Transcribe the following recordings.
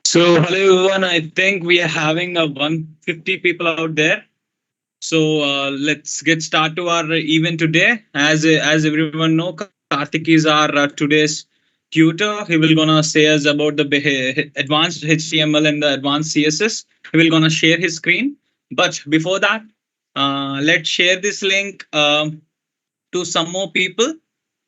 So, hello everyone. I think we are having a 150 people out there. So let's get started to our event today. As everyone know, Karthik is our today's tutor. He will gonna say us about the advanced HTML and the advanced CSS. He will gonna share his screen. But before that, let's share this link to some more people.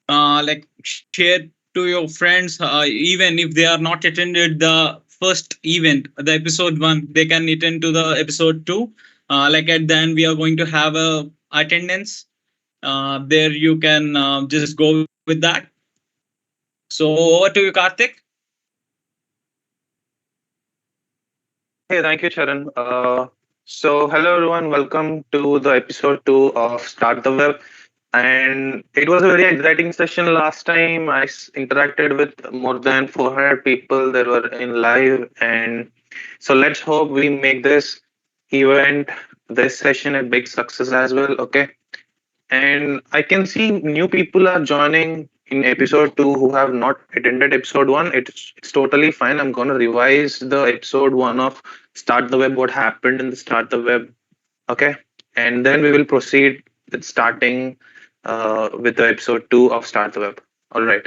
Like share to your friends, even if they are not attended the first event, the episode 1, they can attend to the episode 2. Like at the end we are going to have a attendance there. You can just go with that. So over to you, Karthik. Hey, thank you, Charan. Hello everyone. Welcome to the episode 2 of Start the Web. And it was a very exciting session last time. Interacted with more than 400 people that were in live. And so let's hope we make this event, this session, a big success as well. Okay. And I can see new people are joining in episode 2 who have not attended episode 1. It's totally fine. I'm going to revise the episode 1 of Start the Web, what happened in the Start the Web. Okay. And then we will proceed with starting with the episode 2 of Start the Web. All right.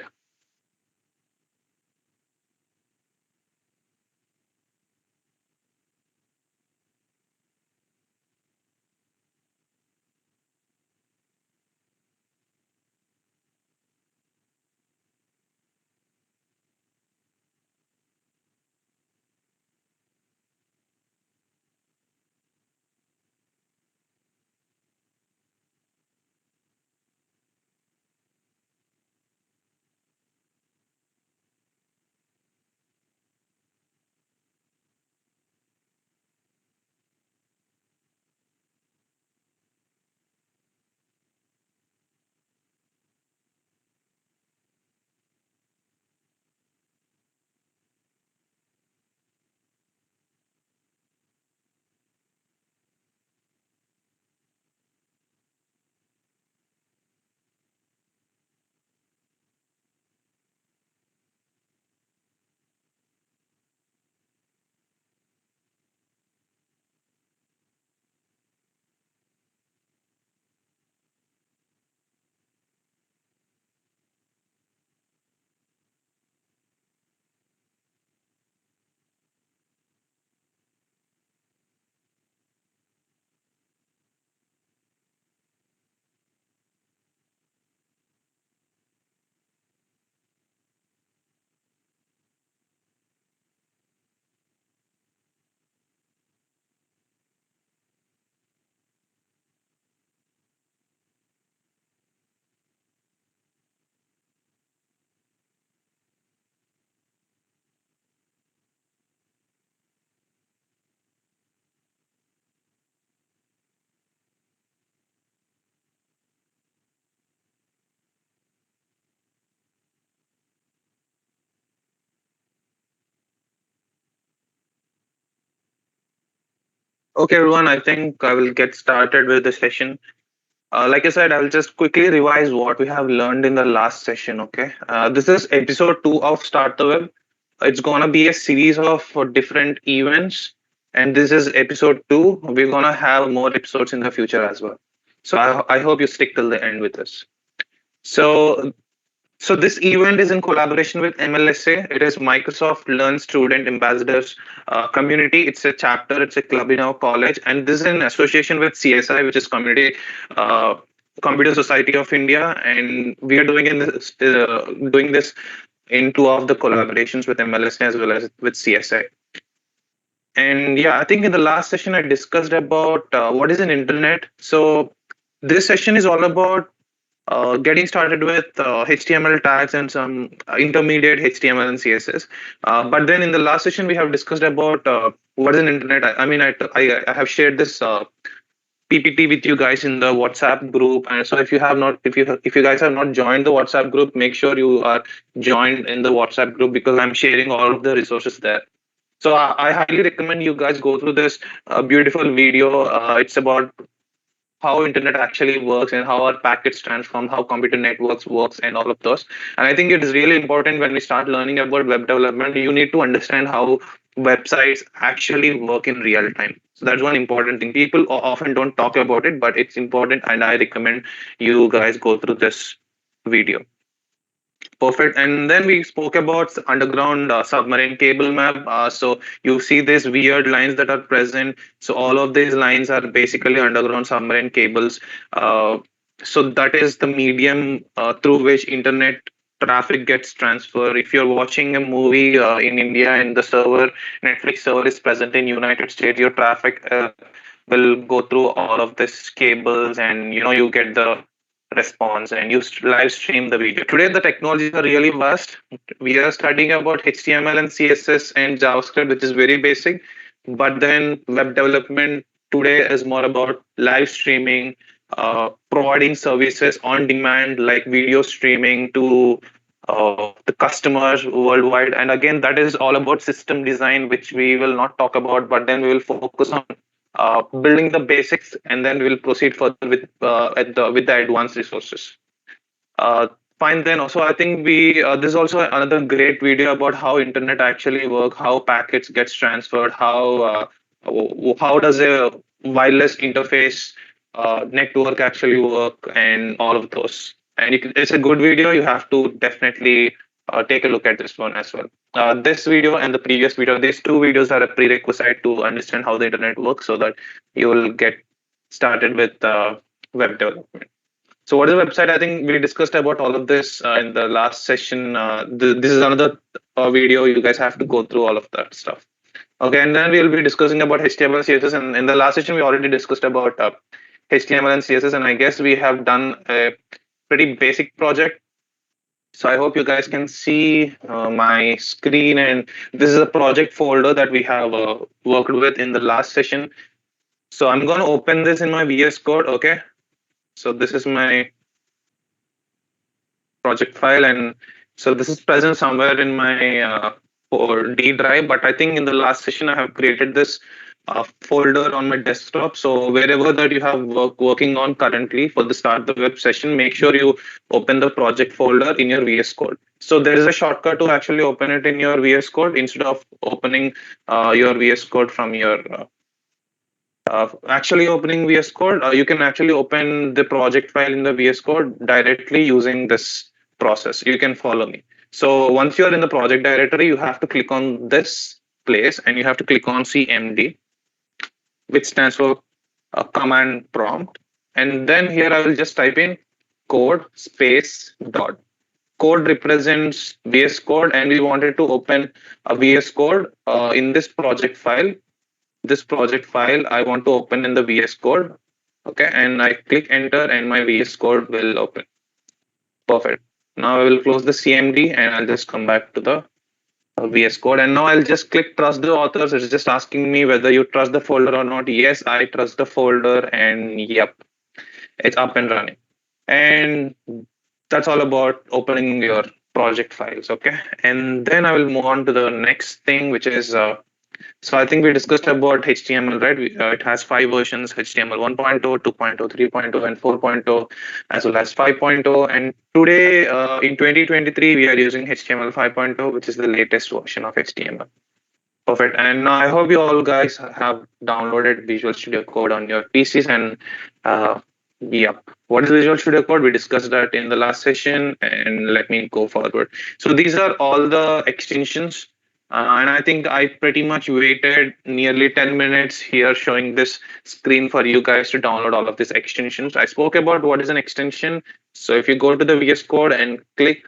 Okay, everyone. I think I will get started with the session. Like I said, I will just quickly revise what we have learned in the last session. Okay. This is episode 2 of Start the Web. It's going to be a series of different events. And this is episode 2. We're going to have more episodes in the future as well. So I hope you stick till the end with us. So so this event is in collaboration with MLSA. It is Microsoft Learn Student Ambassadors community. It's a chapter. It's a club in our college, and this is in association with CSI, which is uh, Computer Society of India, and we are doing this in two of the collaborations with MLSA as well as with CSI. And yeah, I think in the last session I discussed about what is an internet. So this session is all about getting started with HTML tags and some intermediate HTML and CSS. But then in the last session, we have discussed about what is an internet? I have shared this PPT with you guys in the WhatsApp group, and so if you have not, if you guys have not joined the WhatsApp group, make sure you are joined in the WhatsApp group because I'm sharing all of the resources there. So I highly recommend you guys go through this beautiful video. It's about how internet actually works and how our packets transform, how computer networks works, and all of those. And I think it is really important when we start learning about web development, you need to understand how websites actually work in real time. So that's one important thing. People often don't talk about it, but it's important, and I recommend you guys go through this video. Perfect. And then we spoke about underground submarine cable map. So you see these weird lines that are present. So all of these lines are basically underground submarine cables. Uh, so that is the medium through which internet traffic gets transferred. If you're watching a movie in India and the server, Netflix server is present in United States, your traffic will go through all of these cables, and you get the response and you live stream the video. Today, the technologies are really vast. We are studying about HTML and CSS and JavaScript, which is very basic. But then web development today is more about live streaming, providing services on demand like video streaming to the customers worldwide. And again, that is all about system design, which we will not talk about, but then we will focus on building the basics, and then we'll proceed further with with the advanced resources. Uh, Fine then. Also, I think we this is also another great video about how internet actually work, how packets gets transferred, how does a wireless interface network actually work, and all of those. And it's a good video. You have to definitely take a look at this one as well. This video and the previous video, these two videos are a prerequisite to understand how the internet works, so that you will get started with web development. So what is a website? I think we discussed about all of this in the last session. This is another video. You guys have to go through all of that stuff. Okay, and then we'll be discussing about HTML, CSS. And in the last session, we already discussed about HTML and CSS. And I guess we have done a pretty basic project. So I hope you guys can see my screen. And this is a project folder that we have worked with in the last session. So I'm going to open this in my VS Code. Okay. So this is my project file, and so this is present somewhere in my or D drive, but I think in the last session I have created this folder on my desktop. So wherever that you have working on currently for the start the web session, make sure you open the project folder in your VS Code. So there is a shortcut to actually open it in your VS Code instead of opening your VS Code from your actually opening VS Code. You can actually open the project file in the VS Code directly using this process. You can follow me. So once you're in the project directory, you have to click on this place and you have to click on CMD, which stands for command prompt. And then here I will just type in code space dot. Code represents VS Code, and we wanted to open a VS Code in this project file. This project file I want to open in the VS Code. Okay, and I click enter and my VS Code will open. Perfect. Now I will close the CMD and I'll just come back to the VS Code. And now I'll just click trust the authors. It's just asking me whether you trust the folder or not. Yes, I trust the folder, and yep, it's up and running. And that's all about opening your project files. Okay, and then I will move on to the next thing, which is so I think we discussed about HTML, right? It has five versions: HTML 1.0, 2.0, 3.0, and 4.0, as well as 5.0. And today, in 2023, we are using HTML 5.0, which is the latest version of HTML. Perfect. And I hope you all guys have downloaded Visual Studio Code on your PCs. And yeah, what is Visual Studio Code? We discussed that in the last session, and let me go forward. So these are all the extensions. And I think I pretty much waited nearly 10 minutes here showing this screen for you guys to download all of these extensions. I spoke about what is an extension. So if you go to the VS Code and click,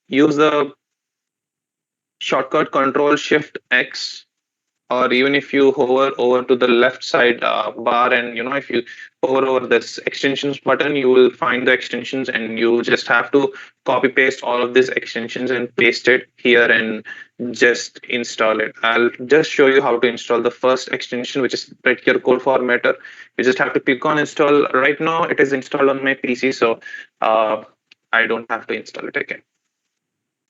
use the shortcut Control Shift X or even if you hover over to the left side bar, and if you hover over this extensions button, you will find the extensions, and you just have to copy paste all of these extensions and paste it here and just install it. I'll just show you how to install the first extension, which is Print Your Code Formatter. You just have to click on install. Right now it is installed on my PC, so uh, I don't have to install it again.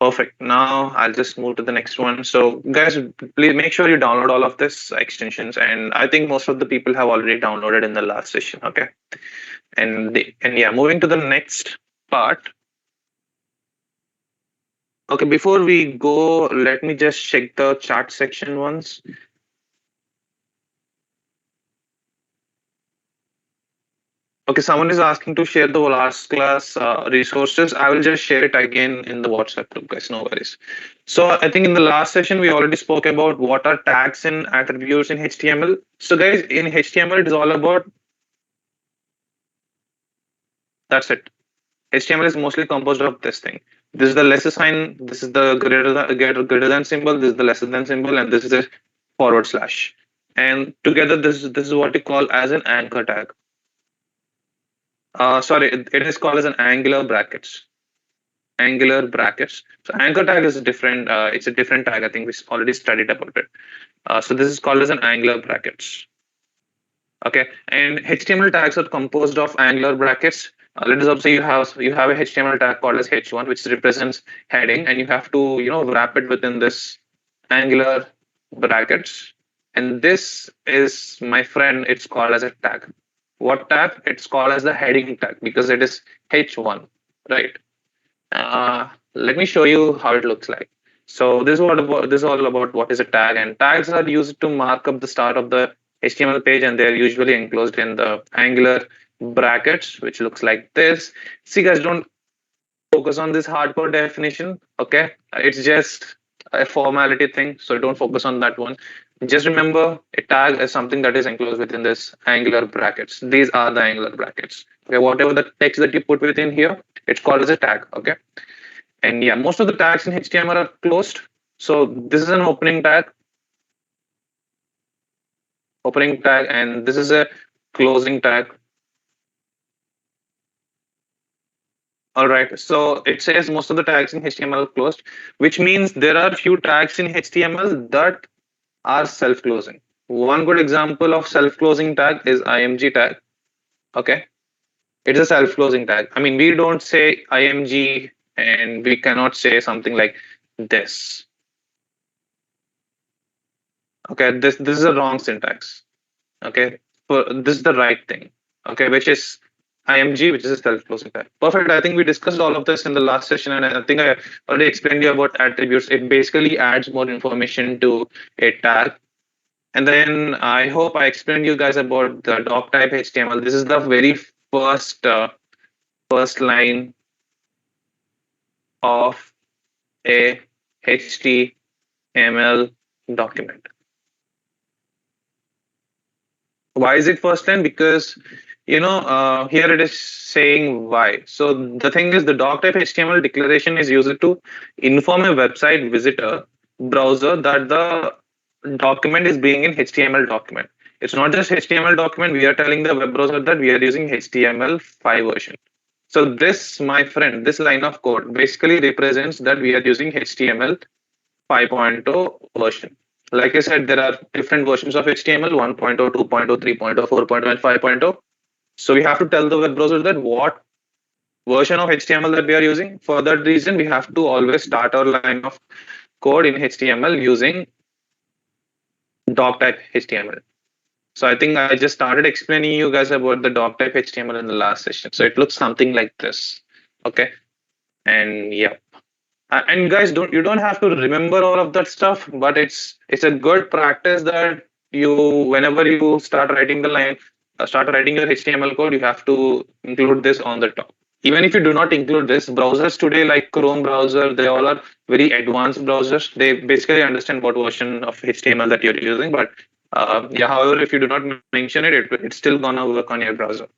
Perfect. Now I'll just move to the next one. So guys, please make sure you download all of this extensions. And I think most of the people have already downloaded in the last session. Okay. And yeah, moving to the next part. Okay, before we go, let me just check the chat section once. Okay, someone is asking to share the last class resources. I will just share it again in the WhatsApp group, guys. No worries. So I think in the last session we already spoke about what are tags and attributes in HTML. So guys, in HTML it is all about that's it. HTML is mostly composed of this thing. This is the lesser sign. This is the greater than symbol. This is the lesser than symbol, and this is a forward slash. And together, this is what we call as an anchor tag. Sorry, it is called as an angular brackets. Angular brackets. So anchor tag is different. It's a different tag. I think we already studied about it. So this is called as an angular brackets. Okay, and HTML tags are composed of angular brackets. Let us say you have a HTML tag called as h1, which represents heading, and you have to wrap it within this angular brackets. And this is, my friend, it's called as a tag. What tag? It's called as the heading tag because it is h1, right? Let me show you how it looks like. So this is all about what is a tag, and tags are used to mark up the start of the HTML page, and they're usually enclosed in the angular brackets, which looks like this. See, guys, don't focus on this hardcore definition. Okay, it's just a formality thing, so don't focus on that one. Just remember, a tag is something that is enclosed within this angular brackets. These are the angular brackets. Okay, whatever the text that you put within here, it's called as a tag. Okay. And yeah, most of the tags in HTML are closed. So this is an opening tag, and this is a closing tag. All right. So it says most of the tags in HTML are closed, which means there are few tags in HTML that are self-closing. One good example of self-closing tag is img tag. Okay. It's a self-closing tag. I mean, we don't say img, and we cannot say something like this. Okay, this is a wrong syntax. Okay, for this is the right thing. Okay, which is img, which is a self-closing tag. Perfect. I think we discussed all of this in the last session, and I think I already explained you about attributes. It basically adds more information to a tag. And then I hope I explained you guys about the doc type HTML. This is the very first line of a HTML document. Why is it first line? Because here it is saying why. So the thing is, the doc type HTML declaration is used to inform a website visitor browser that the document is being an HTML document. It's not just HTML document. We are telling the web browser that we are using HTML5 version. So this, my friend, this line of code basically represents that we are using HTML 5.0 version. Like I said, there are different versions of HTML: 1.0, 2.0, 3.0, 4.0, and 5.0. So we have to tell the web browser that what version of HTML that we are using. For that reason, we have to always start our line of code in HTML using doc type HTML. So I think I just started explaining you guys about the doc type HTML in the last session. So it looks something like this. Okay. And yeah. And guys, don't have to remember all of that stuff, but it's a good practice that whenever you start writing the line, start writing your HTML code, you have to include this on the top. Even if you do not include this, browsers today like Chrome browser, they all are very advanced browsers. They basically understand what version of HTML that you're using. But yeah, however, if you do not mention it, it's still gonna work on your browser.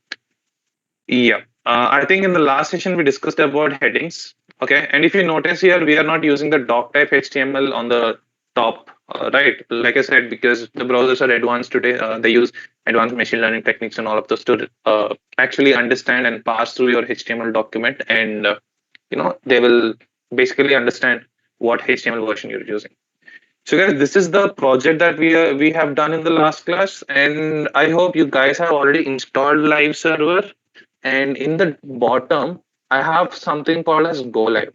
Yeah. I think in the last session we discussed about headings. Okay. And if you notice here, we are not using the doc type HTML on the top right? Like I said, because the browsers are advanced today, they use advanced machine learning techniques and all of those to actually understand and pass through your HTML document, and they will basically understand what HTML version you're using. So guys, this is the project that we have done in the last class, and I hope you guys have already installed live server. And in the bottom, I have something called as go live.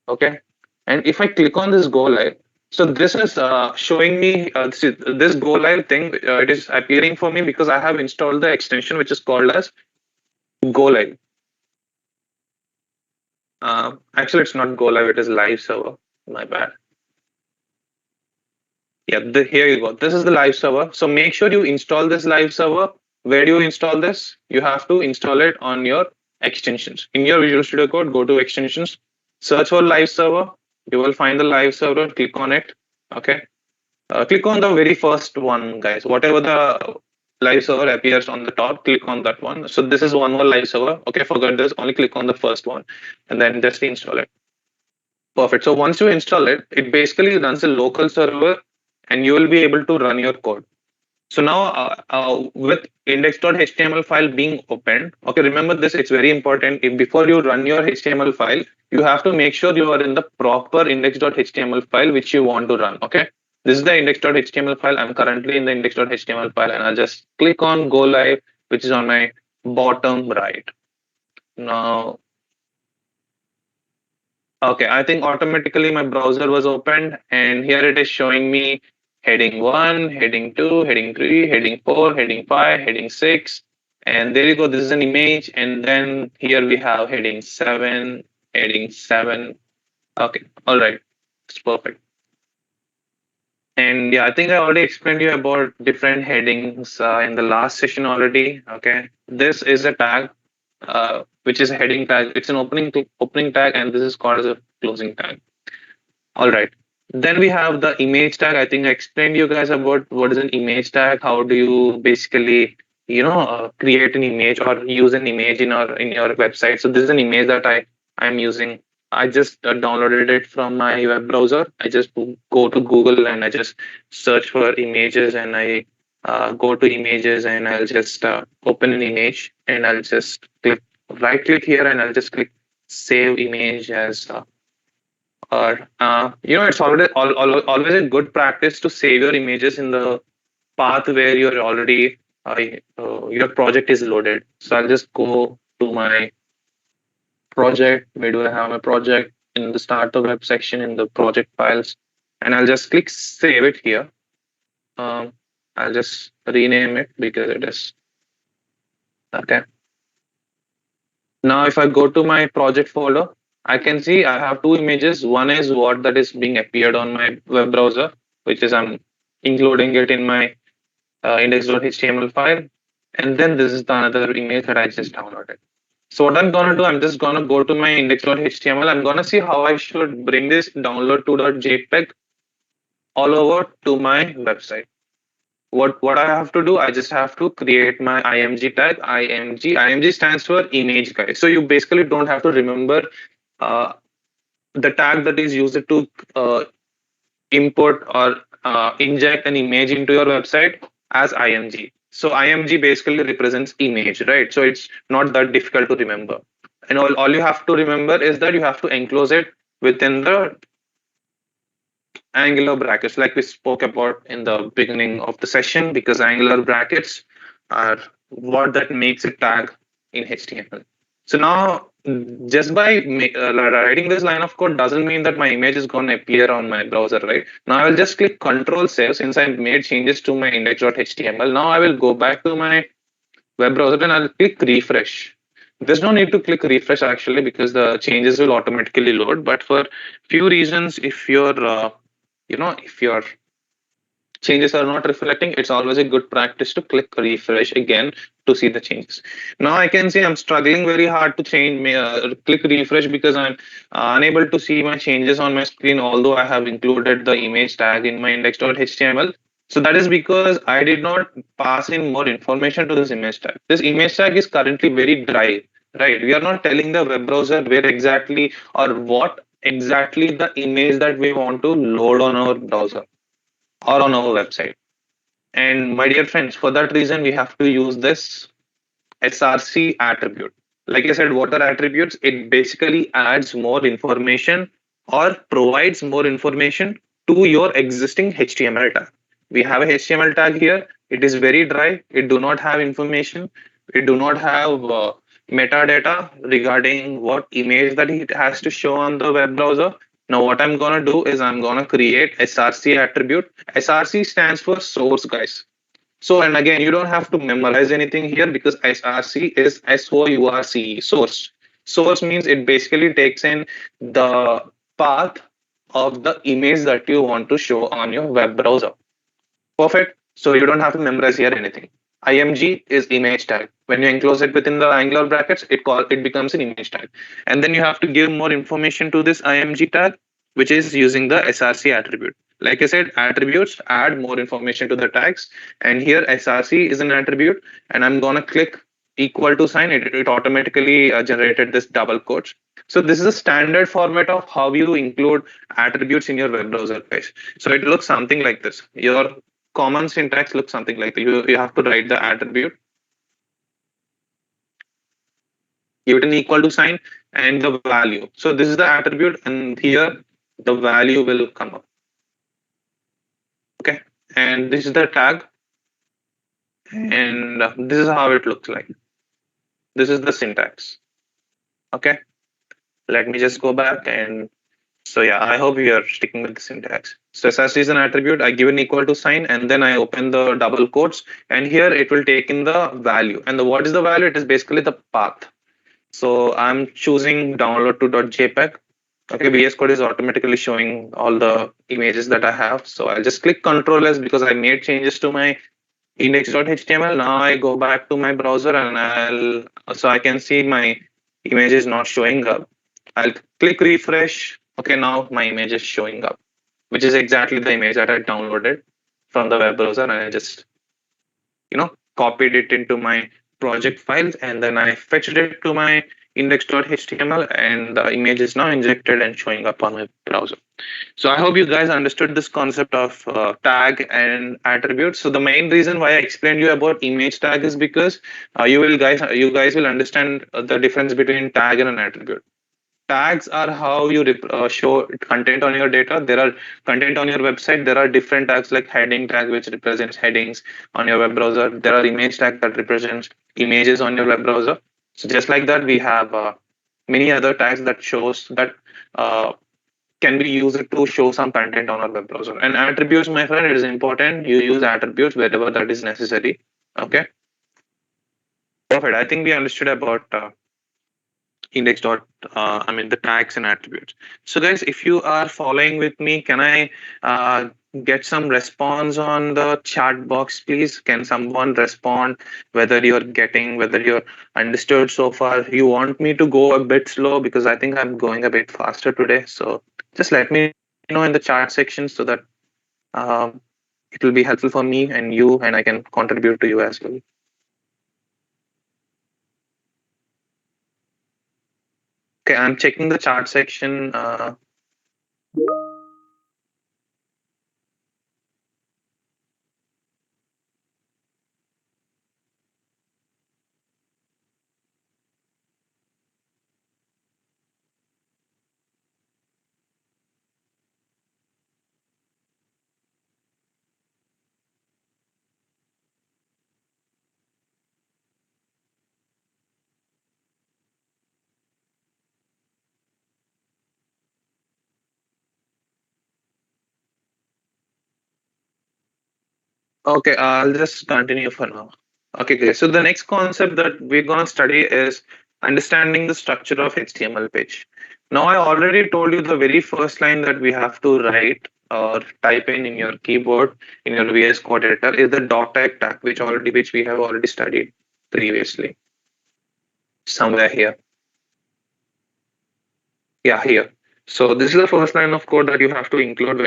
Okay, and if I click on this go live, so this is showing me this go live thing. It is appearing for me because I have installed the extension which is called as go live. Actually, it's not go live; it is live server. My bad. Yeah, here you go. This is the live server. So make sure you install this live server. Where do you install this? You have to install it on your extensions. In your Visual Studio Code, go to extensions, search for live server. You will find the live server. Click on it. Okay. Click on the very first one, guys. Whatever the live server appears on the top, click on that one. So this is one more live server. Okay, forget this. Only click on the first one, and then just install it. Perfect. So once you install it, it basically runs a local server, and you will be able to run your code. So now with index.html file being opened, okay, remember this, it's very important. If before you run your HTML file, you have to make sure you are in the proper index.html file which you want to run. Okay, this is the index.html file. I'm currently in the index.html file, and I'll just click on go live, which is on my bottom right. Now, okay, I think automatically my browser was opened, and here it is showing me heading 1, heading 2, heading 3, heading 4, heading 5, heading 6. And there you go, this is an image. And then here we have heading 7, heading 7. Okay, all right, it's perfect. And yeah, I think I already explained you about different headings in the last session already. Okay, this is a tag, which is a heading tag. It's an opening tag, and this is called as a closing tag. All right. Then we have the image tag. I think I explained you guys about what is an image tag. How do you basically, create an image or use an image in your website. So this is an image that I'm using. I just downloaded it from my web browser. I just go to Google and I just search for images, and I go to images, and I'll just open an image, and I'll just right click here, and I'll just click save image as or it's always a good practice to save your images in the path where you're already your project is loaded. So I'll just go to my project. Where do I have my project? In the start of web section, in the project files, and I'll just click save it here. I'll just rename it because it is okay. Now, if I go to my project folder, I can see I have two images. One is what that is being appeared on my web browser, which is I'm including it in my index.html file. And then this is the another image that I just downloaded. So what I'm gonna do, I'm just gonna go to my index.html. I'm gonna see how I should bring this download to.jpg all over to my website. What I have to do, I just have to create my img tag. Img stands for image, guys. So you basically don't have to remember uh, the tag that is used to import or inject an image into your website as img. So img basically represents image, right? So it's not that difficult to remember, and all you have to remember is that you have to enclose it within the angular brackets, like we spoke about in the beginning of the session, because angular brackets are what that makes a tag in HTML. So now, just by writing this line of code doesn't mean that my image is going to appear on my browser, right? Now I will just click Control Save since I made changes to my index.html. Now I will go back to my web browser and I'll click refresh. There's no need to click refresh actually because the changes will automatically load. But for few reasons, if your changes are not reflecting, it's always a good practice to click refresh again to see the changes. Now I can see I'm struggling very hard to click refresh because I'm unable to see my changes on my screen, although I have included the image tag in my index.html. So that is because I did not pass in more information to this image tag. This image tag is currently very dry, right? We are not telling the web browser where exactly or what exactly the image that we want to load on our browser. or on our website. And my dear friends, for that reason, we have to use this SRC attribute. Like I said, what are attributes? It basically adds more information or provides more information to your existing HTML tag. We have a HTML tag here. It is very dry. It do not have information. It do not have metadata regarding what image that it has to show on the web browser. Now, what I'm gonna do is I'm gonna create SRC attribute. SRC stands for source, guys. So, and again, you don't have to memorize anything here because SRC is SOURCE, source. Source means it basically takes in the path of the image that you want to show on your web browser. Perfect. So you don't have to memorize here anything. IMG is image tag. When you enclose it within the angular brackets, it becomes an image tag. And then you have to give more information to this IMG tag, which is using the SRC attribute. Like I said, attributes add more information to the tags. And here SRC is an attribute. And I'm gonna click equal to sign. It automatically generated this double quotes. So this is a standard format of how you include attributes in your web browser page. So it looks something like this. Your common syntax looks something like you have to write the attribute, give it an equal to sign, and the value. So this is the attribute, and here the value will come up. Okay, and this is the tag, and this is how it looks like. This is the syntax. Okay, let me just go back and so yeah, I hope you are sticking with the syntax. So SRC is an attribute. I give an equal to sign, and then I open the double quotes, and here it will take in the value. And the what is the value? It is basically the path. So I'm choosing download to .jpg. Okay, VS Code is automatically showing all the images that I have. So I'll just click Control S because I made changes to my index.html. Now I go back to my browser and I can see my image is not showing up. I'll click refresh. Okay, now my image is showing up, which is exactly the image that I downloaded from the web browser, and I just copied it into my project files, and then I fetched it to my index.html, and the image is now injected and showing up on my browser. So I hope you guys understood this concept of tag and attributes. So the main reason why I explained you about image tag is because you guys will understand the difference between tag and an attribute. Tags are how you show content on your data. There are content on your website. There are different tags like heading tag, which represents headings on your web browser. There are image tag that represents images on your web browser. So just like that, we have many other tags that shows that uh, can be used to show some content on our web browser. And attributes, my friend, it is important. You use attributes wherever that is necessary. Okay, perfect. I think we understood about index dot I mean the tags and attributes. So guys, if you are following with me, can I get some response on the chat box, please? Can someone respond whether you're understood so far? You want me to go a bit slow because I think I'm going a bit faster today. So just let me know in the chat section so that um, it will be helpful for me and you, and I can contribute to you as well. Okay, I'm checking the chat section. Okay, I'll just continue for now. Okay, great. So the next concept that we're going to study is understanding the structure of HTML page. Now, I already told you the very first line that we have to write or type in your keyboard in your VS Code editor is the .tag tag, which we have already studied previously, somewhere here. Yeah, here. So this is the first line of code that you have to include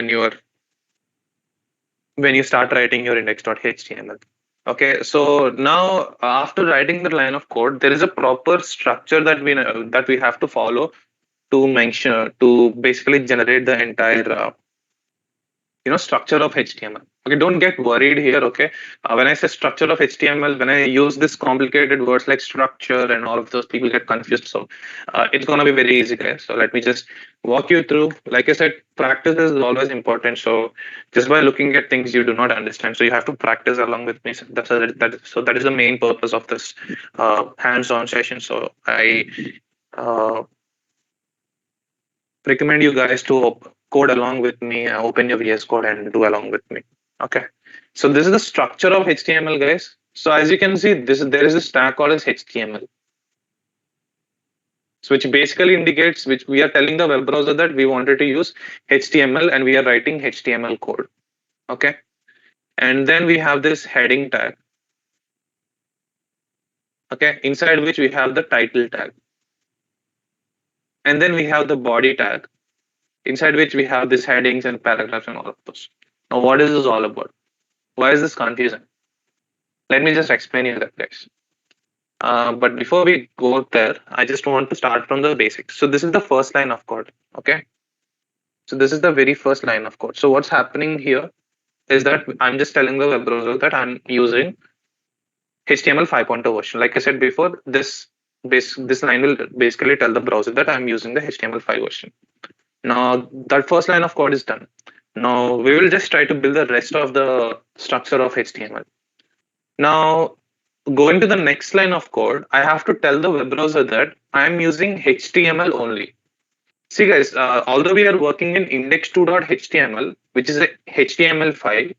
when you start writing your index.html. Okay, so now after writing the line of code, there is a proper structure that we have to follow to mention to basically generate the entire structure of HTML. Okay, don't get worried here. Okay, when I say structure of HTML, when I use this complicated words like structure and all of those, people get confused. So it's gonna be very easy, guys. So let me just walk you through. Like I said, practice is always important. So just by looking at things you do not understand, so you have to practice along with me. So that is the main purpose of this hands-on session. So I uh, recommend you guys to code along with me, open your VS Code and do along with me. Okay. So this is the structure of HTML, guys. So as you can see, there is a tag called as HTML, so which basically indicates which we are telling the web browser that we wanted to use HTML and we are writing HTML code. Okay. And then we have this heading tag. Okay. Inside which we have the title tag. And then we have the body tag, inside which we have these headings and paragraphs and all of those. Now, what is this all about? Why is this confusing? Let me just explain you that, guys. But before we go there, I just want to start from the basics. So this is the first line of code. Okay. So this is the very first line of code. So what's happening here is that I'm just telling the web browser that I'm using HTML 5.0 version. Like I said before, this line will basically tell the browser that I'm using the HTML5 version. Now that first line of code is done. Now we will just try to build the rest of the structure of HTML. Now, going to the next line of code, I have to tell the web browser that I'm using HTML only. See, guys, although we are working in index2.html, which is a HTML5,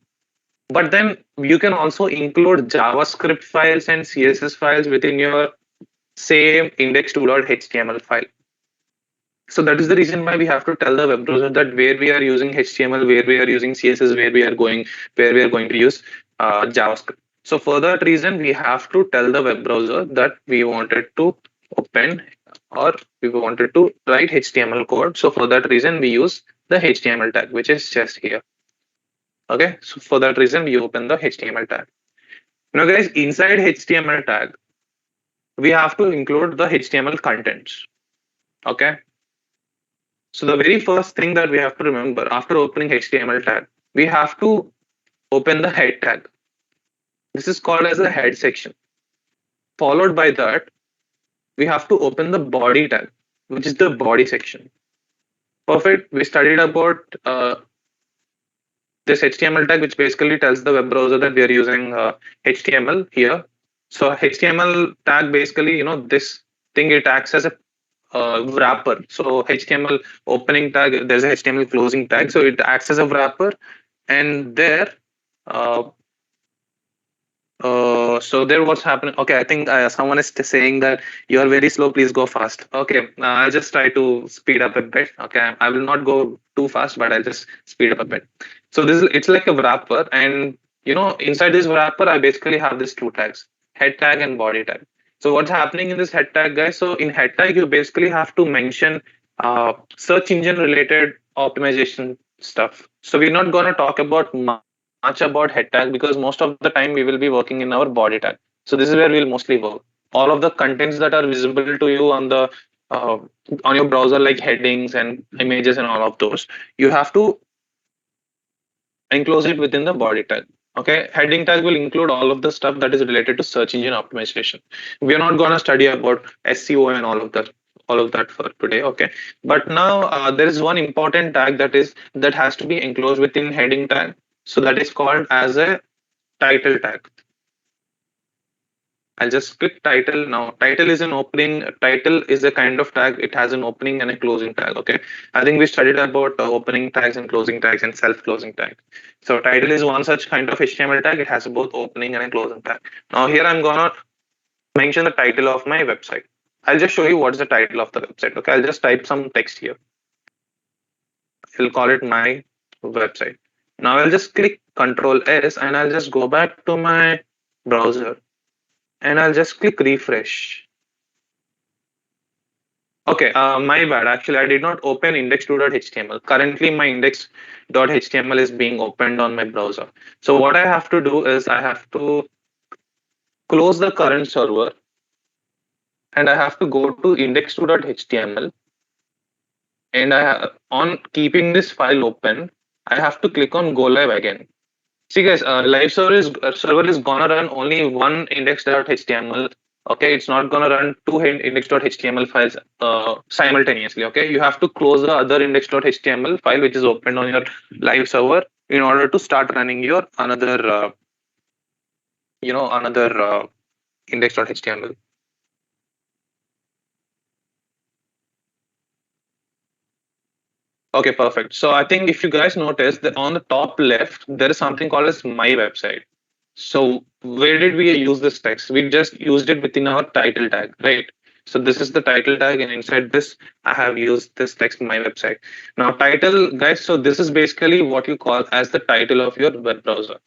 but then you can also include JavaScript files and CSS files within your same index2.html file. So that is the reason why we have to tell the web browser that where we are using HTML, where we are using CSS, where we are going to use JavaScript. So for that reason, we have to tell the web browser that we wanted to open or we wanted to write HTML code. So for that reason, we use the HTML tag, which is just here. Okay, so for that reason, we open the HTML tag. Now, guys, inside HTML tag, we have to include the HTML contents. Okay, so the very first thing that we have to remember after opening HTML tag, we have to open the head tag. This is called as a head section. Followed by that, we have to open the body tag, which is the body section. Perfect. We studied about this HTML tag, which basically tells the web browser that we are using HTML here. So HTML tag basically, this thing, it acts as a wrapper. So HTML opening tag, there's a HTML closing tag. So it acts as a wrapper. And there, uh, so there what's happening. Okay, I think someone is saying that you are very slow. Please go fast. Okay, I'll just try to speed up a bit. Okay, I will not go too fast, but I'll just speed up a bit. So it's like a wrapper, and inside this wrapper, I basically have these two tags: head tag and body tag. So what's happening in this head tag, guys? So in head tag, you basically have to mention search engine related optimization stuff. So we're not going to talk about much about head tag because most of the time we will be working in our body tag. So this is where we'll mostly work. All of the contents that are visible to you uh, on your browser, like headings and images and all of those, you have to enclose it within the body tag. Okay, heading tag will include all of the stuff that is related to search engine optimization. We are not going to study about SEO and all of that for today. Okay, but now there is one important tag that has to be enclosed within heading tag. So that is called as a title tag. I'll just click title now. Title is an opening. Title is a kind of tag. It has an opening and a closing tag. Okay. I think we studied about opening tags and closing tags and self-closing tag. So title is one such kind of HTML tag. It has both opening and a closing tag. Now here I'm gonna mention the title of my website. I'll just show you what's the title of the website. Okay. I'll just type some text here. I'll call it my website. Now I'll just click Control S and I'll just go back to my browser and I'll just click refresh. Okay, my bad. Actually, I did not open index2.html. Currently, my index.html is being opened on my browser. So what I have to do is I have to close the current server and I have to go to index2.html and on keeping this file open, I have to click on go live again. See guys, server is gonna run only one index.html. Okay, it's not gonna run two index.html files simultaneously. Okay, you have to close the other index.html file which is opened on your live server in order to start running your another index.html. Okay, perfect. So I think if you guys notice that on the top left there is something called as my website. So where did we use this text? We just used it within our title tag, right? So this is the title tag, and inside this, I have used this text my website. Now, title, guys. So this is basically what you call as the title of your web browser.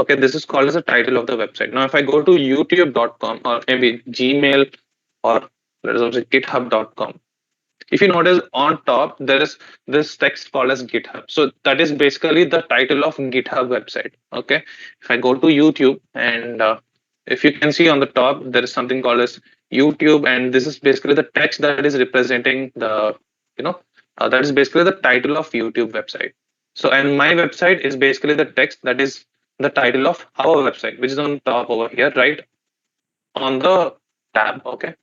Okay, this is called as the title of the website. Now, if I go to youtube.com or maybe Gmail or let us also github.com, if you notice on top there is this text called as GitHub. So that is basically the title of GitHub website. Okay, if I go to YouTube, and if you can see on the top there is something called as YouTube, and this is basically the text that is representing the you know that is basically the title of YouTube website. So, and my website is basically the text that is the title of our website, which is on top over here, right on the tab. Okay,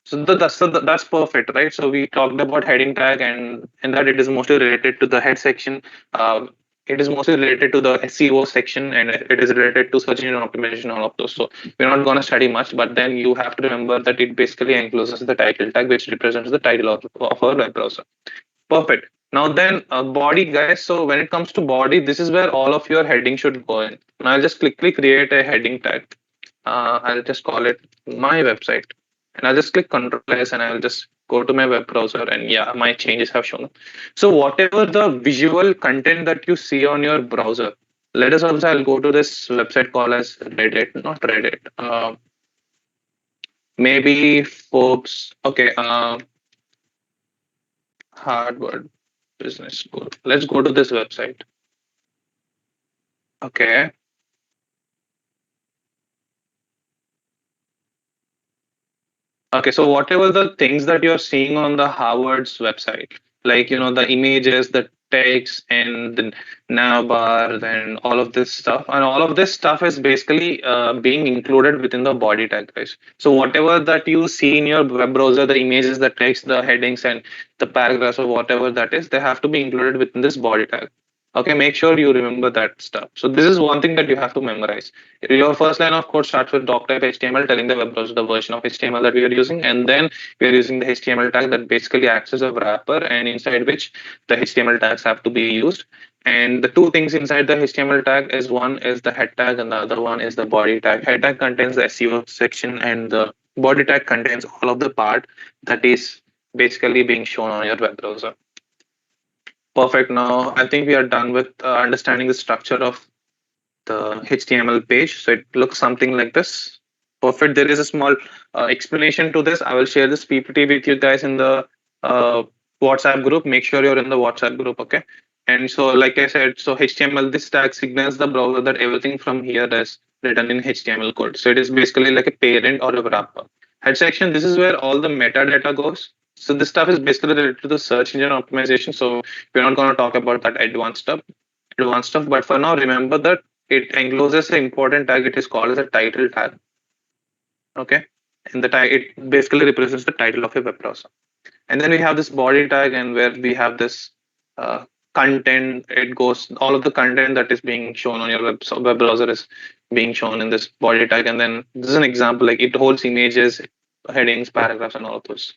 so that's perfect, right? So we talked about heading tag, and in that it is mostly related to the head section. It is mostly related to the SEO section, and it is related to search engine optimization, all of those. So we're not going to study much, but then you have to remember that it basically encloses the title tag, which represents the title of our web browser. Perfect. Now then, body, guys. So when it comes to body, this is where all of your heading should go in. And I'll just quickly create a heading tag. I'll just call it my website, and I'll just click Control S, and I'll just go to my web browser, and yeah, my changes have shown up. So whatever the visual content that you see on your browser, let us also, I'll go to this website called as Reddit, not Reddit, maybe Forbes. Okay, Harvard Business School. Let's go to this website. Okay. Okay, so whatever the things that you're seeing on the Harvard's website, like the images, the text, and the navbar, and all of this stuff, and all of this stuff is basically being included within the body tag, guys. So whatever that you see in your web browser, the images, the text, the headings, and the paragraphs, or whatever that is, they have to be included within this body tag. Okay, make sure you remember that stuff. So this is one thing that you have to memorize. Your first line of code starts with doc type HTML, telling the web browser the version of HTML that we are using, and then we are using the HTML tag that basically acts as a wrapper, and inside which the HTML tags have to be used. And the two things inside the HTML tag is one is the head tag, and the other one is the body tag. Head tag contains the SEO section, and the body tag contains all of the part that is basically being shown on your web browser. Perfect. Now I think we are done with understanding the structure of the HTML page. So it looks something like this. Perfect. There is a small explanation to this. I will share this PPT with you guys in the uh, WhatsApp group. Make sure you're in the WhatsApp group, okay? And so, like I said, so HTML, this tag signals the browser that everything from here is written in HTML code. So it is basically like a parent or a wrapper. Head section, this is where all the metadata goes. So this stuff is basically related to the search engine optimization. So we're not going to talk about that advanced stuff. But for now, remember that it encloses an important tag. It is called as a title tag. Okay, and the tag, it basically represents the title of a web browser. And then we have this body tag, and where we have this uh, content. It goes, all of the content that is being shown on your web browser is being shown in this body tag. And then this is an example, like it holds images, headings, paragraphs, and all of those.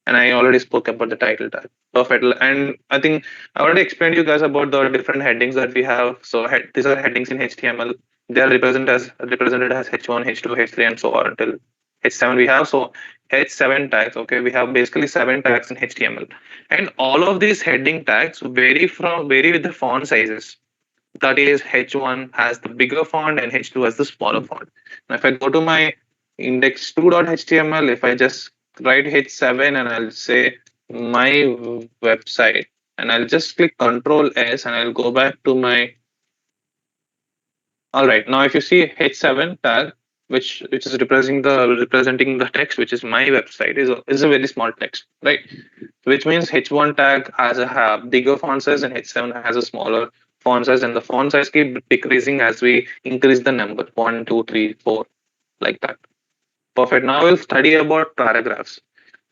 And I already spoke about the title tag. Perfect. And I think I already explained you guys about the different headings that we have. So these are headings in HTML. They are represented as H1, H2, H3, and so on until H7 we have. So H7 tags. Okay, we have basically 7 tags in HTML, and all of these heading tags vary with the font sizes. That is, H1 has the bigger font and H2 has the smaller font. Now, if I go to my index2.html, if I just write H7 and I'll say my website, and I'll just click Control S, and I'll go back to my. All right, now if you see H7 tag, which is representing the text, which is my website, is a very small text, right? Which means H1 tag has a bigger font size and H7 has a smaller font size, and the font size keep decreasing as we increase the number 1, 2, 3, 4, like that. Perfect. Now we'll study about paragraphs.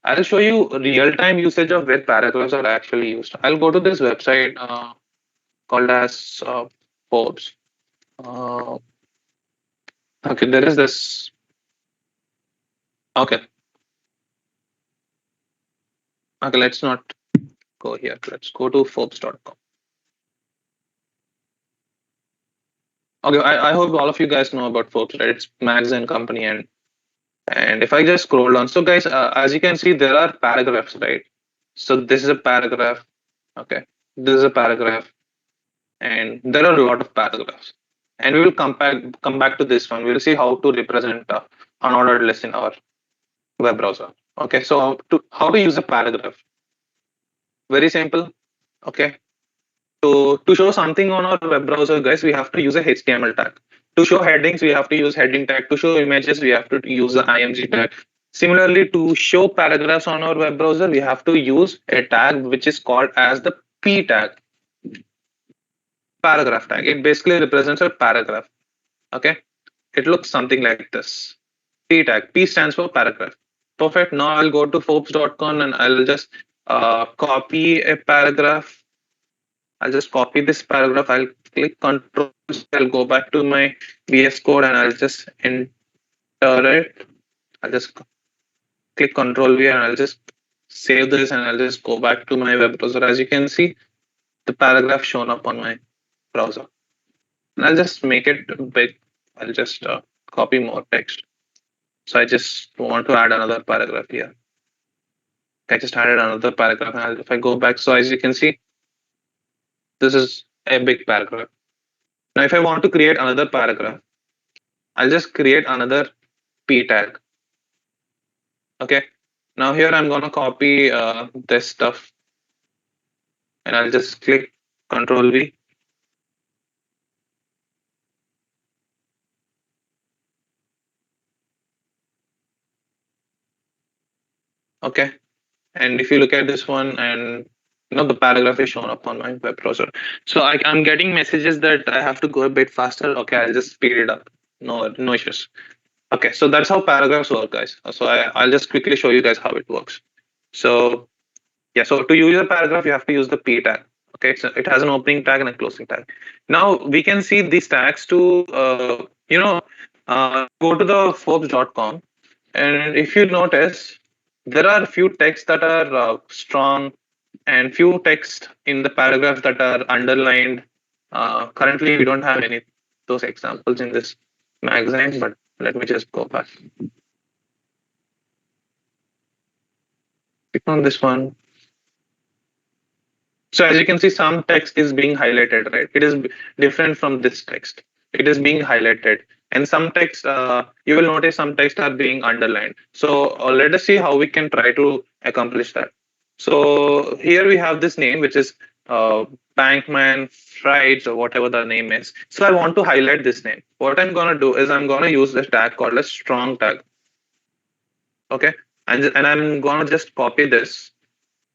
I'll show you real-time usage of where paragraphs are actually used. I'll go to this website called as Forbes. Uh, okay, there is this. Okay, okay, let's not go here. Let's go to Forbes.com. Okay, I hope all of you guys know about Forbes, right? It's magazine company, and if I just scroll down, so guys, as you can see, there are paragraphs, right? So this is a paragraph. Okay, this is a paragraph, and there are a lot of paragraphs. And we will come back to this one. We'll see how to represent unordered list in our web browser. Okay, so how to use a paragraph? Very simple. Okay, to show something on our web browser, guys, we have to use a HTML tag. To show headings, we have to use heading tag. To show images, we have to use the img tag. Similarly, to show paragraphs on our web browser, we have to use a tag which is called as the p tag, paragraph tag. It basically represents a paragraph. Okay, it looks something like this. P tag. P stands for paragraph. Perfect. Now I'll go to Forbes.com and I'll just copy a paragraph. I'll just copy this paragraph. I'll click Control. I'll go back to my VS Code and I'll just enter it. I'll just click Control V and I'll just save this and I'll just go back to my web browser. As you can see, the paragraph shown up on my browser. And I'll just make it big. I'll just copy more text. So I just want to add another paragraph here. I just added another paragraph. And if I go back, so as you can see, this is a big paragraph. Now, if I want to create another paragraph, I'll just create another p tag. Okay. Now here I'm gonna copy this stuff, and I'll just click Control V. Okay. And if you look at this one, and the paragraph is shown up on my web browser. So I'm getting messages that I have to go a bit faster. Okay, I'll just speed it up. No issues. Okay, so that's how paragraphs work, guys. So I'll just quickly show you guys how it works. So yeah, so to use a paragraph, you have to use the p tag. Okay, so it has an opening tag and a closing tag. Now we can see these tags to go to the Forbes.com, and if you notice, there are a few texts that are strong and few text in the paragraphs that are underlined. Currently, we don't have any those examples in this magazine, but let me just go back. Click on this one. So as you can see, some text is being highlighted, right? It is different from this text. It is being highlighted. And some text, you will notice some text are being underlined. So let us see how we can try to accomplish that. So here we have this name, which is Bankman Frieds or whatever the name is. So I want to highlight this name. What I'm going to do is I'm going to use this tag called a strong tag. Okay. And I'm going to just copy this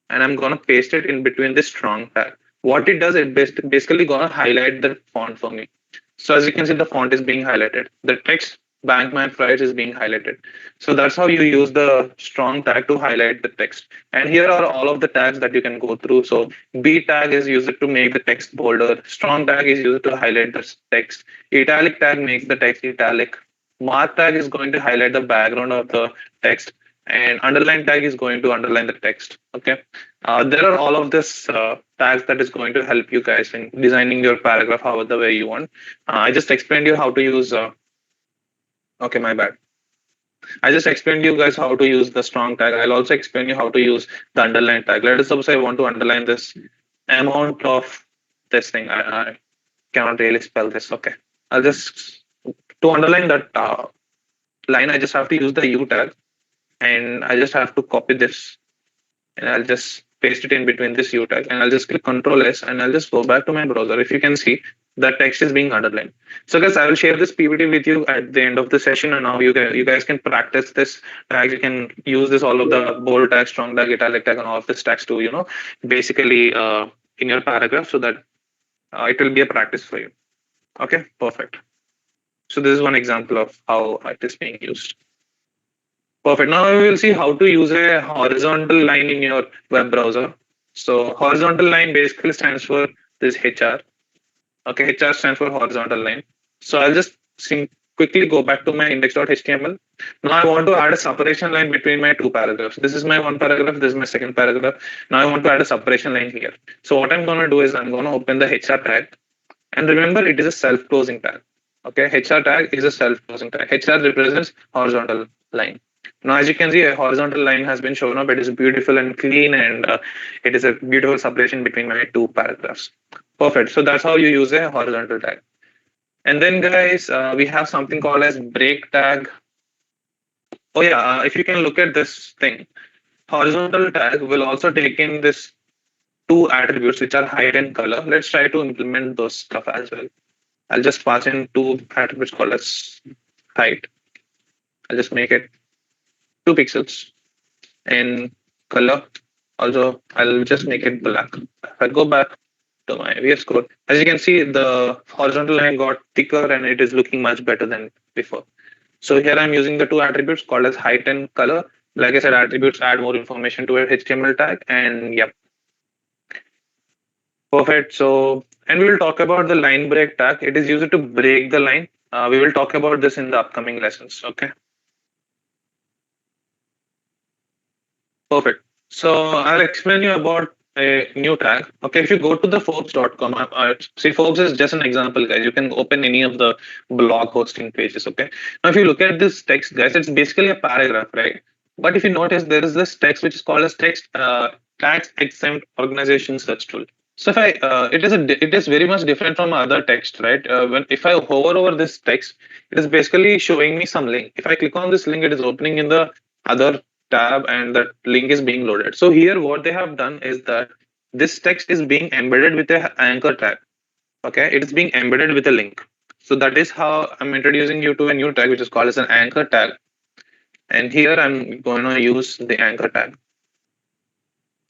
and I'm going to paste it in between this strong tag. What it does, it basically going to highlight the font for me. So as you can see, the font is being highlighted. The text Bankman Frieds is being highlighted. So that's how you use the strong tag to highlight the text. And here are all of the tags that you can go through. So B tag is used to make the text bolder. Strong tag is used to highlight the text. Italic tag makes the text italic. Mark tag is going to highlight the background of the text, and underline tag is going to underline the text. Okay, there are all of this tags that is going to help you guys in designing your paragraph however the way you want. I just explained you how to use okay, my bad. I just explained you guys how to use the strong tag. I'll also explain you how to use the underline tag. Let us suppose I want to underline this amount of this thing. I cannot really spell this. Okay, I'll just to underline that line. I just have to use the U tag, and I just have to copy this, and I'll just paste it in between this U tag, and I'll just click Control S, and I'll just go back to my browser. If you can see, The text is being underlined. So guys, I will share this PPT with you at the end of the session, and now you guys can practice this tags. You can use this all of the bold tag, strong tag, italic tag, and all of this tags to basically in your paragraph, so that it will be a practice for you. Okay, perfect. So this is one example of how it is being used. Perfect. Now we will see how to use a horizontal line in your web browser. So horizontal line basically stands for this HR. Okay, HR stands for horizontal line. So I'll just quickly go back to my index.html. Now I want to add a separation line between my two paragraphs. This is my one paragraph, this is my second paragraph. Now I want to add a separation line here. So what I'm going to do is I'm going to open the HR tag. And remember, it is a self-closing tag. Okay, HR tag is a self-closing tag. HR represents horizontal line. Now, as you can see, a horizontal line has been shown up. It is beautiful and clean, and it is a beautiful separation between my two paragraphs. Perfect. So that's how you use a horizontal tag. And then, guys, we have something called as break tag. Oh yeah, if you can look at this thing, horizontal tag will also take in this two attributes which are height and color. Let's try to implement those stuff as well. I'll just pass in two attributes called as height. I'll just make it 2 pixels and color. Also, I'll just make it black. If I go back to my VS Code, as you can see, the horizontal line got thicker and it is looking much better than before. So here I'm using the two attributes called as height and color. Like I said, attributes add more information to a HTML tag, and yep, perfect. So, and we will talk about the line break tag. It is used to break the line. We will talk about this in the upcoming lessons. Okay, perfect. So I'll explain you about a new tag. Okay, if you go to the Forbes.com, see Forbes is just an example, guys. You can open any of the blog hosting pages. Okay, now if you look at this text, guys, it's basically a paragraph, right? But if you notice, there is this text which is called as text tax exempt organization search tool. So if it is very much different from other text, right? When if I hover over this text, it is basically showing me some link. If I click on this link, it is opening in the other tab, and that link is being loaded. So here, what they have done is that this text is being embedded with a anchor tag. Okay, it is being embedded with a link. So that is how I'm introducing you to a new tag, which is called as an anchor tag. And here I'm going to use the anchor tag.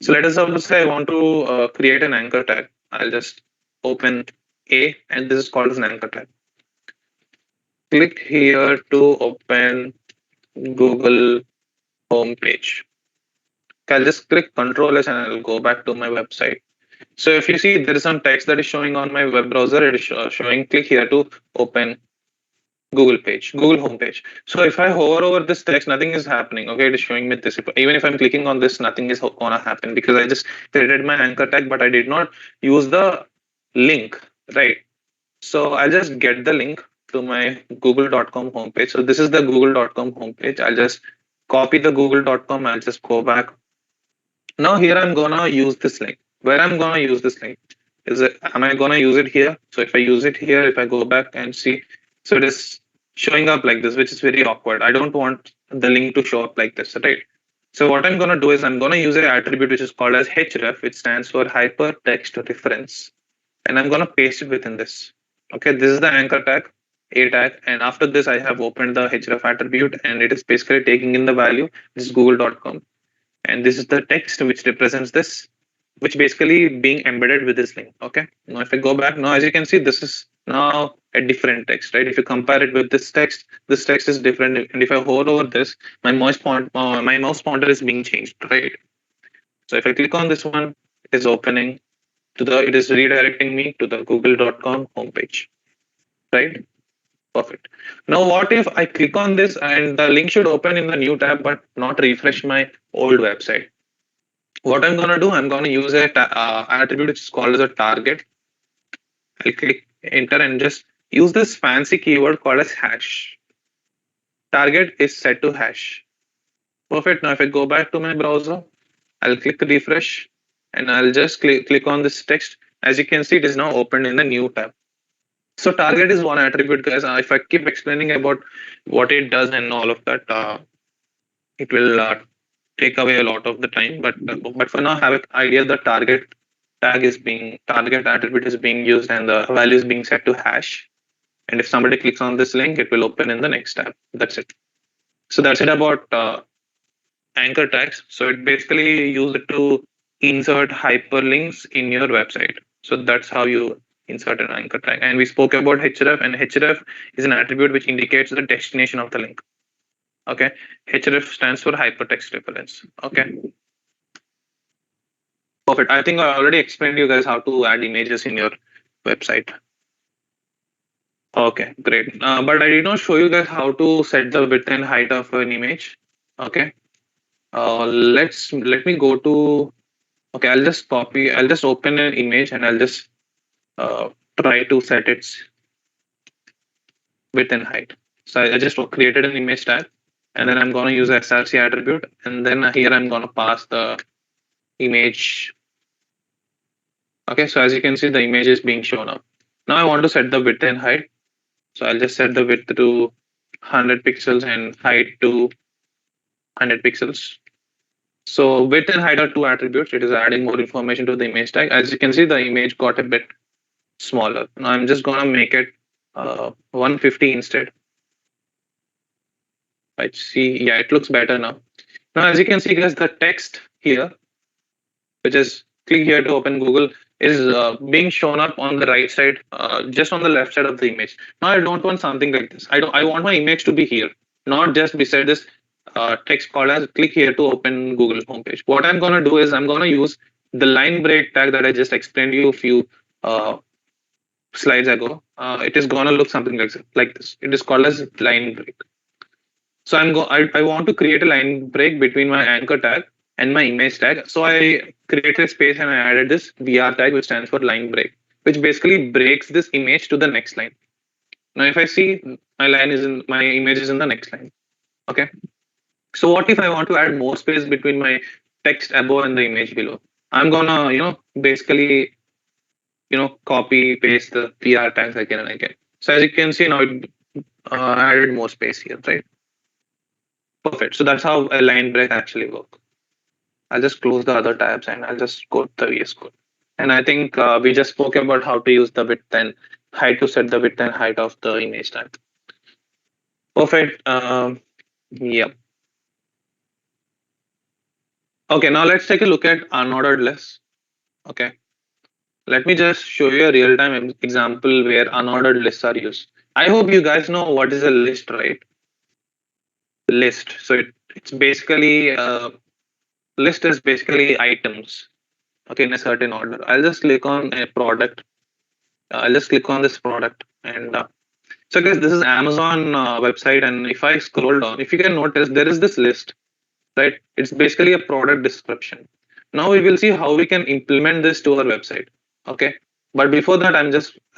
So let us suppose say I want to create an anchor tag. I'll just open A, and this is called as an anchor tag. Click here to open Google homepage. Okay, I'll just click Control S and I'll go back to my website. So if you see, there is some text that is showing on my web browser. It is showing click here to open Google page, Google homepage. So if I hover over this text, nothing is happening. Okay, it is showing me this. Even if I'm clicking on this, nothing is gonna happen because I just created my anchor tag, but I did not use the link, right? So I'll just get the link to my google.com homepage. So this is the google.com homepage. I'll just copy the google.com. I'll just go back. Now here I'm gonna use this link. Where I'm gonna use this link? Is it am I gonna use it here? So if I use it here, if I go back and see, so it is showing up like this, which is very awkward. I don't want the link to show up like this, right? So what I'm gonna do is I'm gonna use an attribute which is called as href, which stands for hypertext reference, and I'm gonna paste it within this. Okay, this is the anchor tag, a tag, and after this I have opened the href attribute, and it is basically taking in the value. This is google.com, and this is the text which represents this, which basically being embedded with this link. Okay, now if I go back, now as you can see, this is now a different text, right? If you compare it with this text is different, and if I hover over this, my mouse pointer is being changed, right? So if I click on this one, it is opening to the it is redirecting me to the google.com homepage, right? Perfect. Now what if I click on this and the link should open in the new tab but not refresh my old website? What I'm gonna do, I'm gonna use a attribute which is called as a target. I'll click enter and just use this fancy keyword called as hash. Target is set to hash. Perfect. Now if I go back to my browser, I'll click refresh and I'll just click on this text. As you can see, it is now opened in the new tab. So target is one attribute, guys. If I keep explaining about what it does and all of that, it will take away a lot of the time. But for now, have an idea the target tag is being target attribute is being used and the value is being set to hash. And if somebody clicks on this link, it will open in the next tab. That's it. So that's it about anchor tags. So it basically used to insert hyperlinks in your website. So that's how you insert an anchor tag. And we spoke about href, and href is an attribute which indicates the destination of the link. Okay, href stands for hypertext reference. Okay, perfect. I think I already explained you guys how to add images in your website. Okay, great. But I did not show you guys how to set the width and height of an image. Okay, let me go to. Okay, I'll just open an image and I'll just uh, try to set its width and height. So I just created an image tag, and then I'm going to use src attribute, and then here I'm going to pass the image. Okay, so as you can see, the image is being shown up. Now I want to set the width and height. So I'll just set the width to 100 pixels and height to 100 pixels. So width and height are two attributes. It is adding more information to the image tag. As you can see, the image got a bit smaller. Now I'm just gonna make it 150 instead. I see, yeah, it looks better now. Now, as you can see, guys, the text here, which is click here to open Google, is being shown up on the right side, just on the left side of the image. Now, I don't want something like this. I want my image to be here, not just beside this text called as click here to open Google homepage. What I'm gonna do is I'm gonna use the line break tag that I just explained to you a few slides ago. It is gonna look something like this. It is called as line break. So I want to create a line break between my anchor tag and my image tag. So I created a space and I added this VR tag, which stands for line break, which basically breaks this image to the next line. Now, if I see my image is in the next line. Okay. So what if I want to add more space between my text above and the image below? I'm gonna, basically, copy paste the VR tags again and again. So as you can see now, it added more space here, right? Perfect. So that's how a line break actually works. I'll just close the other tabs and I'll just go to the VS Code. And I think we just spoke about how to use the width and height to set the width and height of the image tag. Perfect. Yep. Okay, now let's take a look at unordered lists. Okay. Let me just show you a real-time example where unordered lists are used. I hope you guys know what is a list, right? List. So it's basically list is basically items, okay, in a certain order. I'll just click on a product. I'll just click on this product, and so guys, this is Amazon website, and if I scroll down, if you can notice, there is this list, right? It's basically a product description. Now we will see how we can implement this to our website. Okay, but before that, I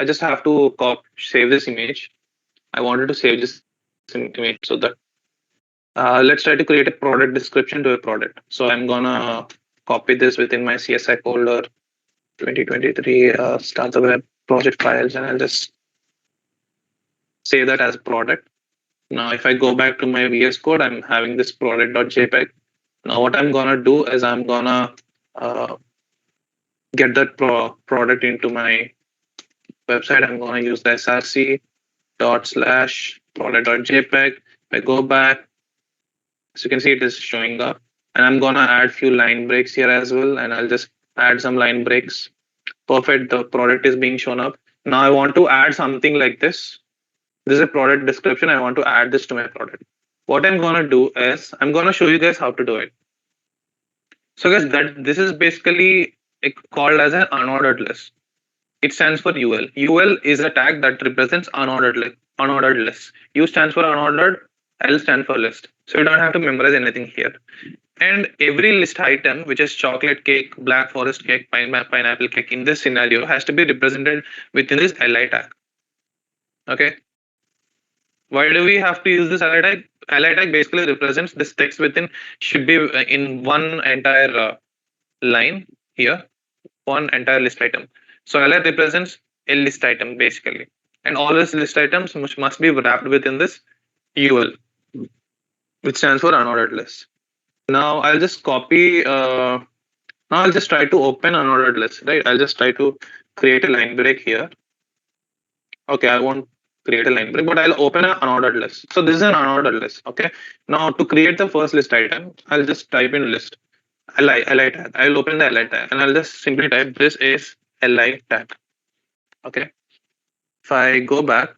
just have to save this image. I wanted to save this image so that let's try to create a product description to a product. So I'm gonna copy this within my CSI folder, 2023 start the web project files, and I'll just save that as product. Now, if I go back to my VS Code, I'm having this product.jpg. Now, what I'm gonna do is I'm gonna get that product into my website. I'm gonna use the src dot slash product.jpg. If I go back, so you can see it is showing up, and I'm gonna add few line breaks here as well, and I'll just add some line breaks. Perfect, the product is being shown up. Now I want to add something like this. This is a product description. I want to add this to my product. What I'm gonna do is I'm gonna show you guys how to do it. So guys, that this is basically called as an unordered list. It stands for UL. UL is a tag that represents unordered list. U stands for unordered, L stands for list. So you don't have to memorize anything here. And every list item, which is chocolate cake, black forest cake, pineapple cake, in this scenario has to be represented within this li tag. Okay. Why do we have to use this li tag? Li tag basically represents this text within should be in one entire line here, one entire list item. So li represents a list item basically, and all these list items must be wrapped within this UL, which stands for unordered list. Now I'll just copy. Now Now I'll just try to open unordered list, right? I'll just try to create a line break here. Okay, I won't create a line break, but I'll open an unordered list. So this is an unordered list. Okay. Now to create the first list item, I'll just type in list li tag. I'll open the li tag and I'll just simply type this is li tag. Okay. If I go back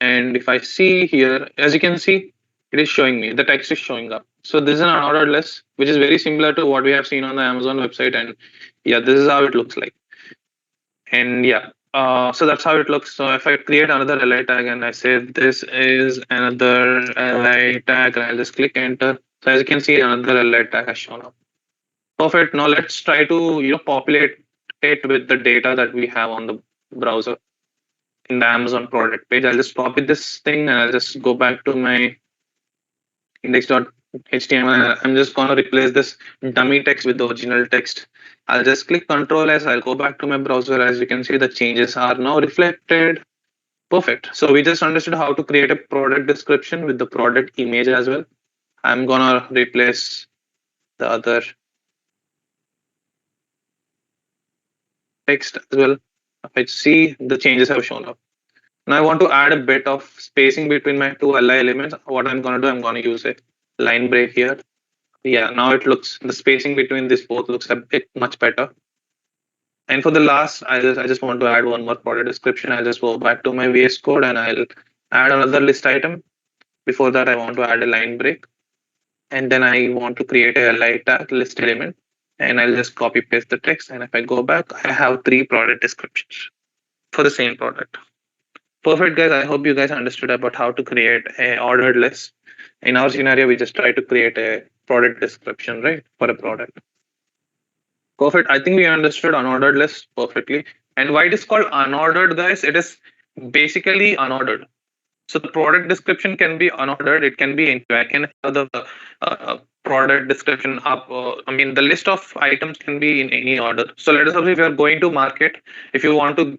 and if I see here, as you can see, it is showing me the text is showing up. So this is an unordered list, which is very similar to what we have seen on the Amazon website. And yeah, this is how it looks like. And yeah, so that's how it looks. So if I create another li tag and I say this is another li tag, and I'll just click enter. So as you can see, another li tag has shown up. Perfect. Now let's try to populate it with the data that we have on the browser in the Amazon product page. I'll just copy this thing and I'll just go back to my index.html. I'm just gonna replace this dummy text with the original text. I'll just click Control S. I'll go back to my browser. As you can see, the changes are now reflected. Perfect. So we just understood how to create a product description with the product image as well. I'm gonna replace the other text as well. If I see the changes have shown up. Now I want to add a bit of spacing between my two li elements. What I'm gonna do, I'm gonna use a line break here. Yeah, now it looks the spacing between this both looks a bit much better. And for the last, I just want to add one more product description. I'll just go back to my VS Code and I'll add another list item. Before that, I want to add a line break. And then I want to create a li tag list element. And I'll just copy paste the text. And if I go back, I have three product descriptions for the same product. Perfect, guys. I hope you guys understood about how to create a ordered list. In our scenario, we just try to create a product description, right, for a product. Perfect. I think we understood unordered list perfectly. And why it is called unordered, guys? It is basically unordered. So the product description can be unordered. It can be into. I can have the product description up. I mean, the list of items can be in any order. So let us suppose if you are going to market, if you want to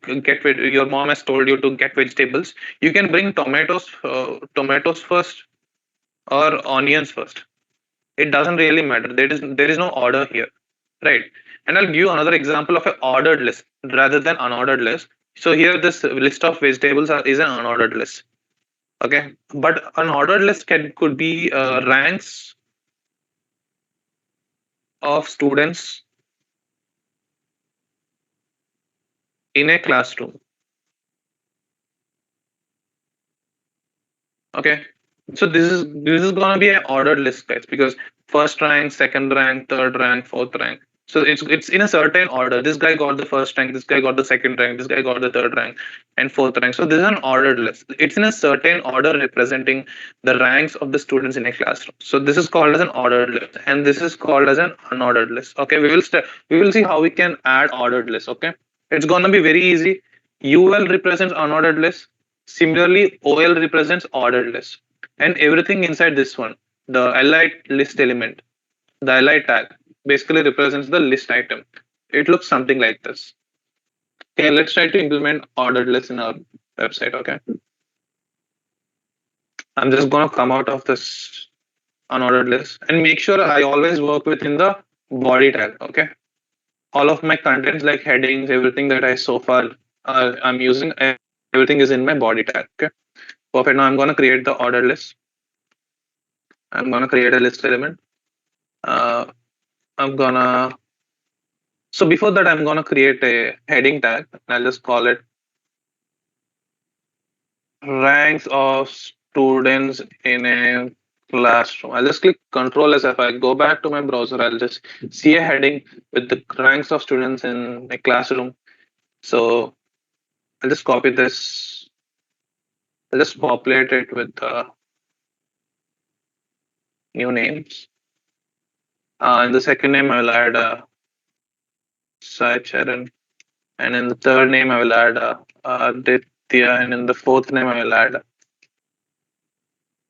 your mom has told you to get vegetables, you can bring tomatoes first or onions first. It doesn't really matter. There is no order here, right? And I'll give you another example of an ordered list rather than unordered list. So here, this list of vegetables is an unordered list. Okay, but an ordered list could be ranks of students in a classroom. Okay, so this is gonna be an ordered list, guys, because first rank, second rank, third rank, fourth rank. So it's in a certain order. This guy got the first rank, this guy got the second rank, this guy got the third rank, and fourth rank. So this is an ordered list. It's in a certain order representing the ranks of the students in a classroom. So this is called as an ordered list, and this is called as an unordered list. Okay, we will see how we can add ordered lists. Okay, it's gonna be very easy. UL represents unordered list. Similarly, OL represents ordered list. And everything inside this one, the li list element, the li tag, basically represents the list item. It looks something like this. Okay, let's try to implement ordered list in our website. Okay, I'm just gonna come out of this unordered list and make sure I always work within the body tag. Okay, all of my contents like headings, everything that I so far I'm using, everything is in my body tag. Okay, perfect. Now I'm gonna create the ordered list. I'm gonna create a list element. Uh, I'm gonna so before that I'm gonna create a heading tag. I'll just call it ranks of students in a classroom. I'll just click Control S. If I go back to my browser, I'll just see a heading with the ranks of students in a classroom. So I'll just copy this. I'll just populate it with new names. In the second name, I will add Sai Charan. And in the third name, I will add Aditya. And in the fourth name, I will add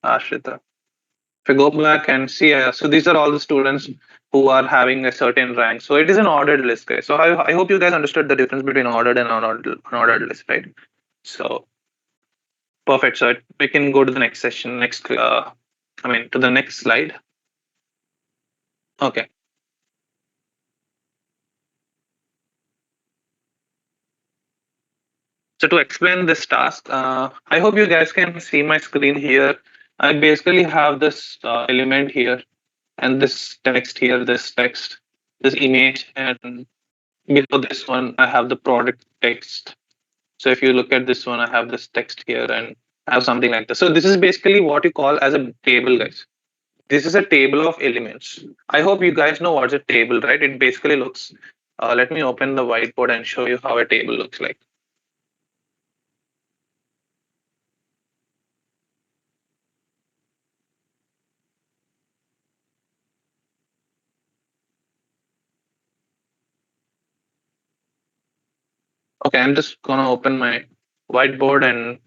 Ashrita. If I go back and see, so these are all the students who are having a certain rank. So it is an ordered list, guys. So I hope you guys understood the difference between ordered and unordered list, right? So perfect. So we can go to the next session, to the next slide. Okay. So to explain this task, I hope you guys can see my screen here. I basically have this element here and this text here, this text, this image, and below this one I have the product text. So if you look at this one, I have this text here and I have something like this. So this is basically what you call as a table, guys. This is a table of elements. I hope you guys know what's a table, right? It basically looks. Let me open the whiteboard and show you how a table looks like. Okay, I'm just gonna open my whiteboard and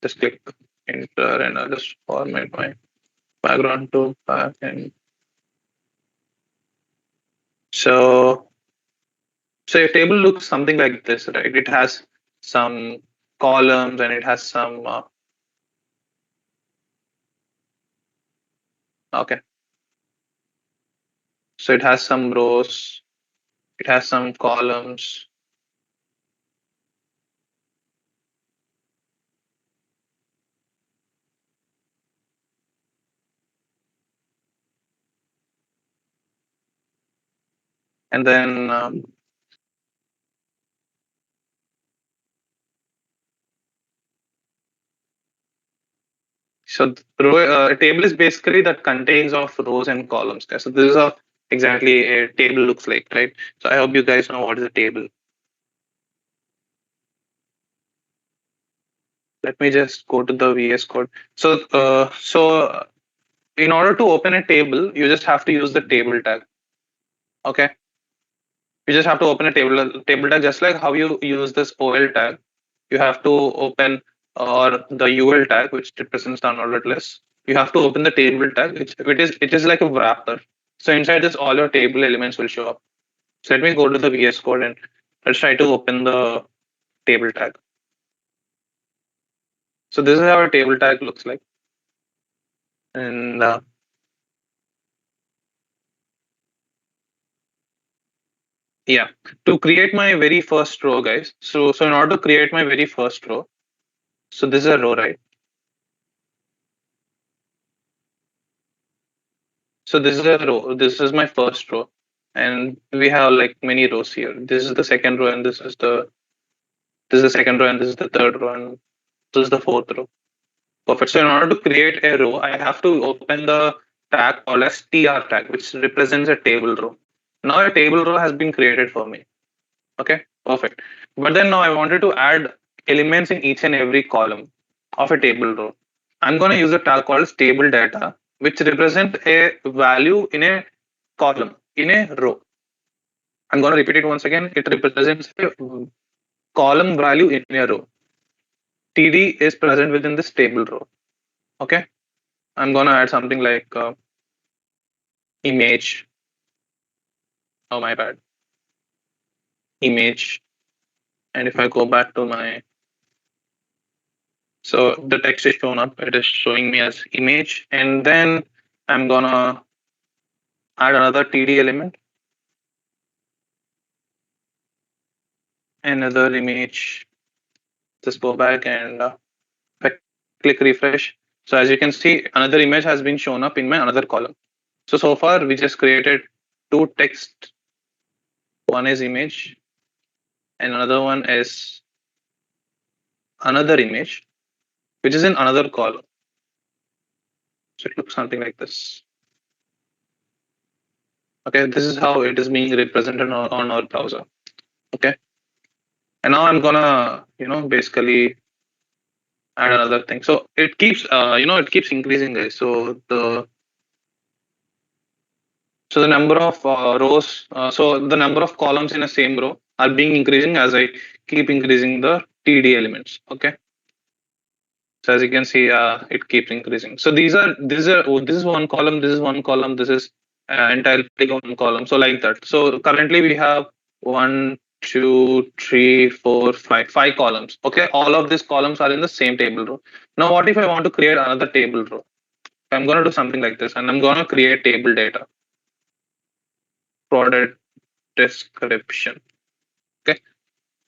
just click enter, and I'll just format my background to black. And so, so your table looks something like this, right? It has some columns and it has some. Okay, so it has some rows, it has some columns, and then so a table is basically that contains of rows and columns. Okay? So this is how exactly a table looks like, right? So I hope you guys know what is a table. Let me just go to the VS Code. So in order to open a table, you just have to use the table tag. Okay, you just have to open a table tag just like how you use this OL tag. You have to open or the UL tag, which represents the unordered list. You have to open the table tag, which it is like a wrapper. So inside this, all your table elements will show up. So let me go to the VS Code and let's try to open the table tag. So this is how a table tag looks like. And yeah, to create my very first row, guys. So in order to create my very first row, so this is a row, right? So this is a row. This is my first row, and we have like many rows here. This is the second row, and this is the second row, and this is the third row, and this is the fourth row. Perfect. So in order to create a row, I have to open the tag called as tr tag, which represents a table row. Now a table row has been created for me. Okay, perfect. But then now I wanted to add elements in each and every column of a table row. I'm going to use a tag called as table data, which represent a value in a column, in a row. I'm going to repeat it once again. It represents a column value in a row. TD is present within this table row. Okay, I'm going to add something like image. Oh, my bad. Image. And if I go back to my, so the text is shown up, it is showing me as image. And then I'm going to add another TD element, another image. Just go back and if I click refresh. So as you can see, another image has been shown up in my another column. So far we just created two text. One is image and another one is another image, which is in another column. So it looks something like this. Okay, this is how it is being represented on our browser. Okay, and now I'm gonna, basically add another thing. So it keeps, it keeps increasing, guys. So the number of rows, so the number of columns in a same row are being increasing as I keep increasing the TD elements. Okay. So as you can see, it keeps increasing. So this is one column, this is one column, this is entirely one column. So like that. So currently we have one, two, three, four, five columns. Okay, all of these columns are in the same table row. Now, what if I want to create another table row? I'm going to do something like this, and I'm going to create table data, product description. Okay.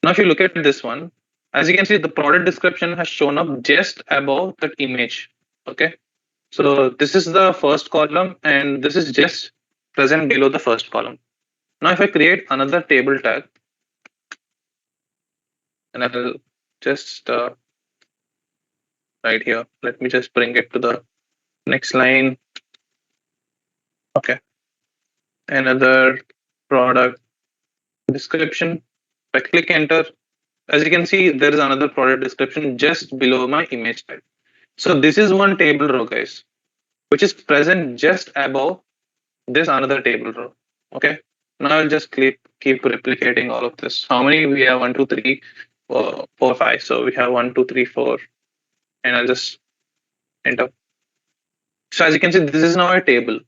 Now, if you look at this one, As you can see, the product description has shown up just above that image. Okay. So this is the first column and this is just present below the first column. Now, if I create another table tag and I'll just right here, let me just bring it to the next line. Okay. Another product description. If I click enter, as you can see, there is another product description just below my image tag. So this is one table row, guys, which is present just above this another table row. Okay. Now I'll just keep replicating all of this. How many we have? One, two, three, four, five. So we have one, two, three, four, and I'll just enter. So as you can see, this is now a table.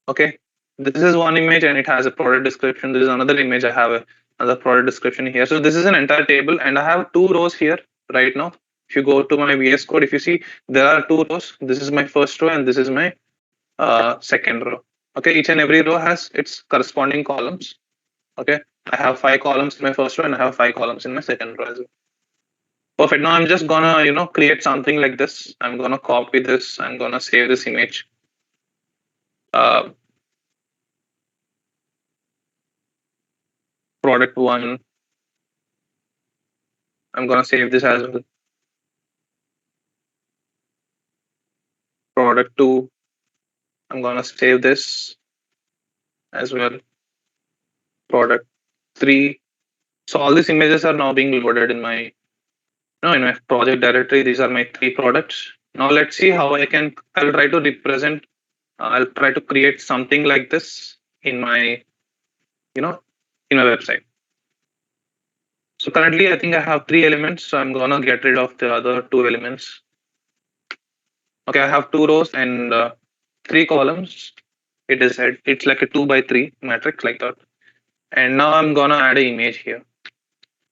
Okay. This is one image and it has a product description. This is another image. I have another product description here. So this is an entire table and I have two rows here right now. If you go to my VS Code, if you see there are two rows. This is my first row and this is my second row. Okay, each and every row has its corresponding columns. Okay, I have 5 columns in my first row and I have 5 columns in my second row as well. Perfect. Now I'm just gonna create something like this. I'm gonna copy this. I'm gonna save this image. Uh, product one. I'm gonna save this as well. Product two. I'm gonna save this as well. Product three. So all these images are now being loaded in my in my project directory. These are my 3 products. Now let's see how I'll try to represent. I'll try to create something like this in my you know in my website. So currently I think I have 3 elements. So I'm gonna get rid of the other 2 elements. Okay, I have 2 rows and 3 columns. It's like a 2 by 3 matrix like that. And now I'm gonna add an image here.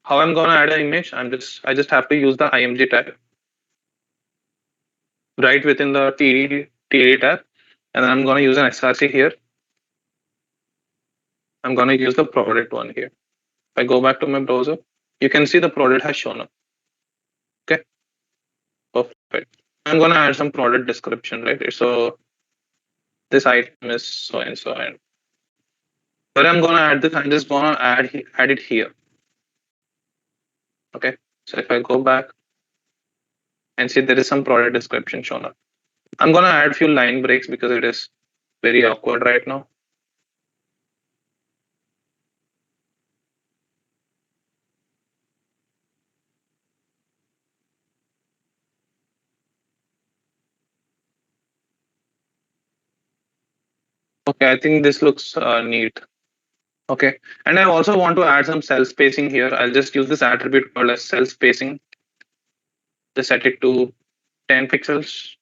How I'm gonna add an image? I just have to use the img tag right within the td tab, and then I'm gonna use an src here. I'm gonna use the product one here. If I go back to my browser, you can see the product has shown up. Okay, perfect. I'm gonna add some product description, right? So this item is so and so, and where I'm gonna add this, I'm just gonna add it here. Okay, so if I go back and see there is some product description shown up, I'm gonna add few line breaks because it is very awkward right now. Okay, I think this looks neat. Okay, and I also want to add some cell spacing here. I'll just use this attribute called as cell spacing. Just set it to 10 pixels.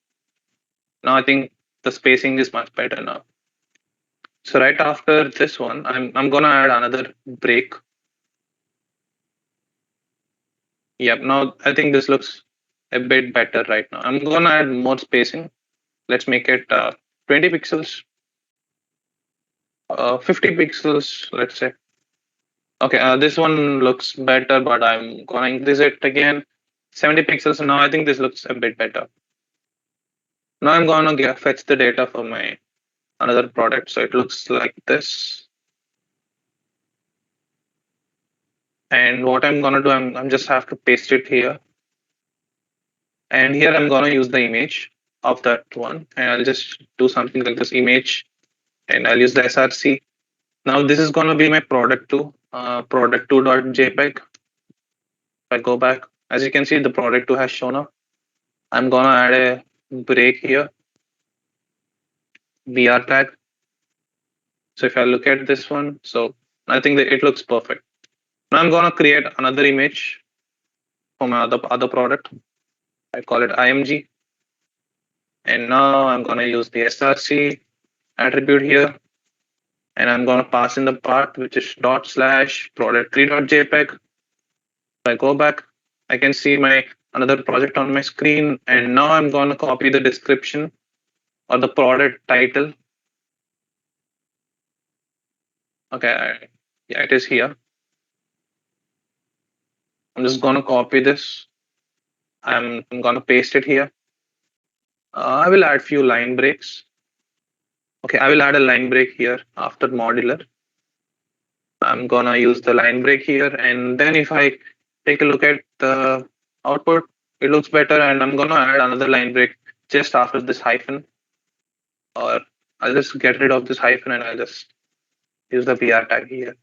Now I think the spacing is much better now. So right after this one, I'm gonna add another break. Yep, now I think this looks a bit better right now. I'm gonna add more spacing. Let's make it 20 pixels, 50 pixels, let's say. Okay, this one looks better, but I'm gonna increase it again. 70 pixels. Now I think this looks a bit better. Now I'm gonna fetch the data for my another product. So it looks like this. And what I'm gonna do, I'm just have to paste it here. And here I'm gonna use the image of that one. And I'll just do something like this image. And I'll use the src. Now this is gonna be my product two, product2.jpg. If I go back, as you can see, the product two has shown up. I'm gonna add a break here, br tag. So if I look at this one, so I think that it looks perfect. Now I'm gonna create another image for my other product. I call it img. And now I'm gonna use the src attribute here. And I'm gonna pass in the path which is dot slash product3.jpg. If I go back, I can see my another project on my screen. And now I'm gonna copy the description or the product title. Okay, yeah, it is here. I'm just gonna copy this. I'm gonna paste it here. I will add few line breaks. Okay, I will add a line break here after modular. I'm gonna use the line break here, and then if I take a look at the output, it looks better, and I'm gonna add another line break just after this hyphen, or I'll just get rid of this hyphen and I'll just use the PR tag here.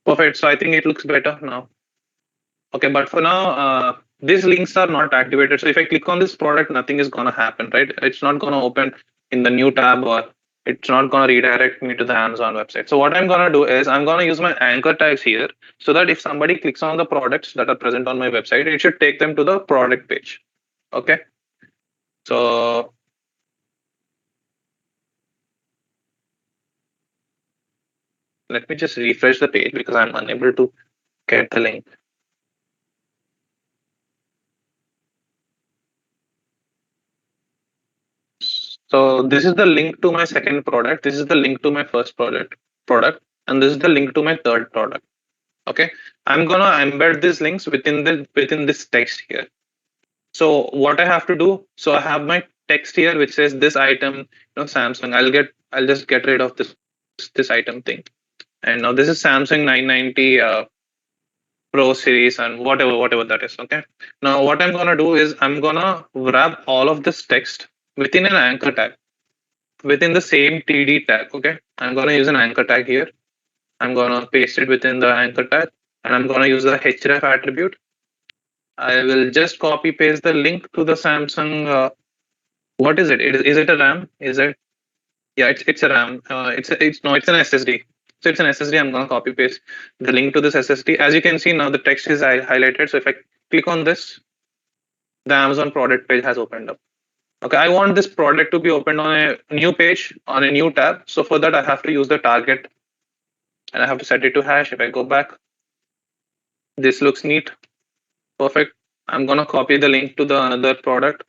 Perfect. So I think it looks better now. Okay, but for now, these links are not activated. So if I click on this product, nothing is gonna happen, right? It's not gonna open in the new tab, or it's not gonna redirect me to the Amazon website. So what I'm gonna do is I'm gonna use my anchor tags here so that if somebody clicks on the products that are present on my website, it should take them to the product page. Okay. So let me just refresh the page because I'm unable to get the link. So this is the link to my second product. This is the link to my first product, and this is the link to my third product. Okay, I'm gonna embed these links within this text here. So what I have to do, so I have my text here which says this item, Samsung. I'll just get rid of this item thing. And now this is Samsung 990 Pro series and whatever that is. Okay. Now what I'm gonna do is I'm gonna wrap all of this text within an anchor tag, within the same TD tag. Okay, I'm gonna use an anchor tag here. I'm gonna paste it within the anchor tag, and I'm gonna use the href attribute. I will just copy paste the link to the Samsung. What is it? Is it a RAM? Is it? Yeah, it's a RAM. It's no, it's an SSD. So it's an SSD. I'm gonna copy paste the link to this SSD. As you can see now, the text is highlighted. So if I click on this, the Amazon product page has opened up. Okay, I want this product to be opened on a new page on a new tab. So for that, I have to use the target, and I have to set it to hash. If I go back, this looks neat. Perfect. I'm gonna copy the link to the another product,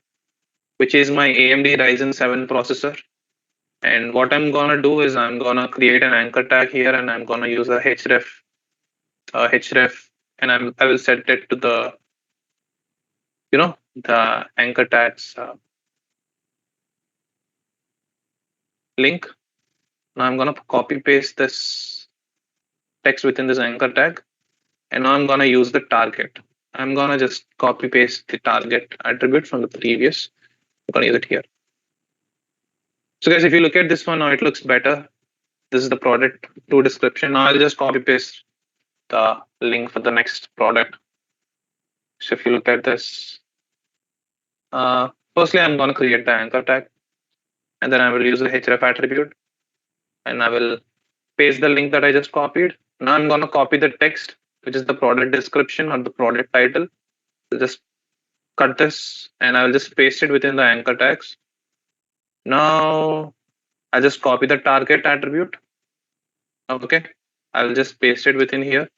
which is my AMD Ryzen 7 processor. And what I'm gonna do is I'm gonna create an anchor tag here, and I'm gonna use a href, and I will set it to the the anchor tags link. Now I'm gonna copy paste this text within this anchor tag, and now I'm gonna use the target. I'm gonna just copy paste the target attribute from the previous. I'm gonna use it here. So guys, if you look at this one now, it looks better. This is the product to description. Now I'll just copy paste the link for the next product. So if you look at this, firstly I'm gonna create the anchor tag, and then I will use the href attribute, and I will paste the link that I just copied. Now I'm gonna copy the text, which is the product description or the product title. I'll just cut this, and I will just paste it within the anchor tags. Now I just copy the target attribute. Okay, I will just paste it within here.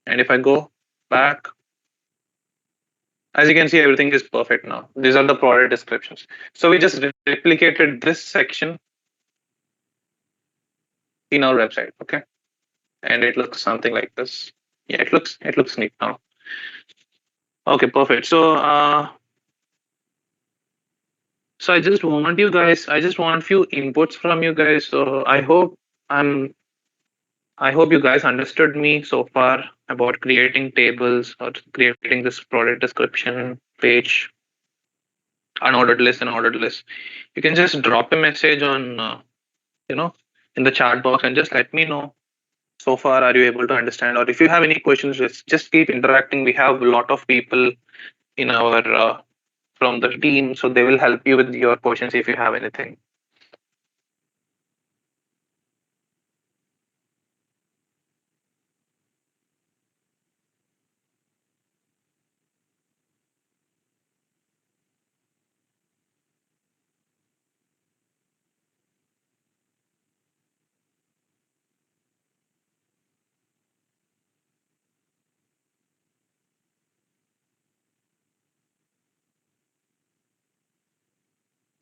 And if I go back, as you can see, everything is perfect now. These are the product descriptions. So we just replicated this section in our website. Okay, and it looks something like this. Yeah, it looks neat now. Okay, perfect. So I just want you guys. I just want few inputs from you guys. So I hope you guys understood me so far about creating tables or creating this product description page, unordered list and ordered list. You can just drop a message on, you know, in the chat box and just let me know. So far, are you able to understand? Or if you have any questions, just keep interacting. We have a lot of people in our from the team, so they will help you with your questions if you have anything.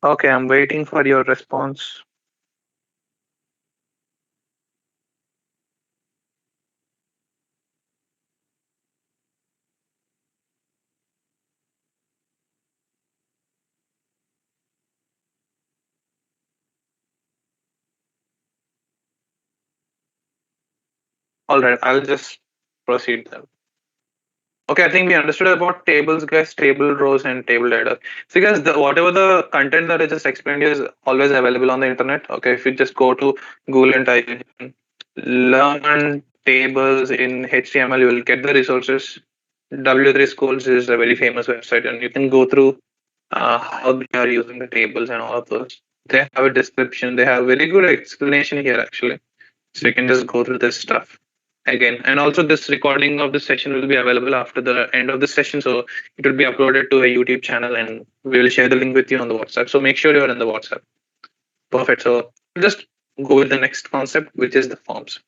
Okay, I'm waiting for your response. All right, I'll just proceed then. Okay, I think we understood about tables, guys, table rows and table data. So, guys, whatever the content that I just explained is always available on the internet. Okay, if you just go to Google and type in learn tables in HTML, you will get the resources. W3 Schools is a very famous website, and you can go through how they are using the tables and all of those. They have a description, they have very good explanation here, actually. So, you can just go through this stuff again. And also, this recording of this session will be available after the end of the session. So it will be uploaded to a YouTube channel, and we will share the link with you on the WhatsApp. So make sure you are in the WhatsApp. Perfect. So just go with the next concept, which is the forms.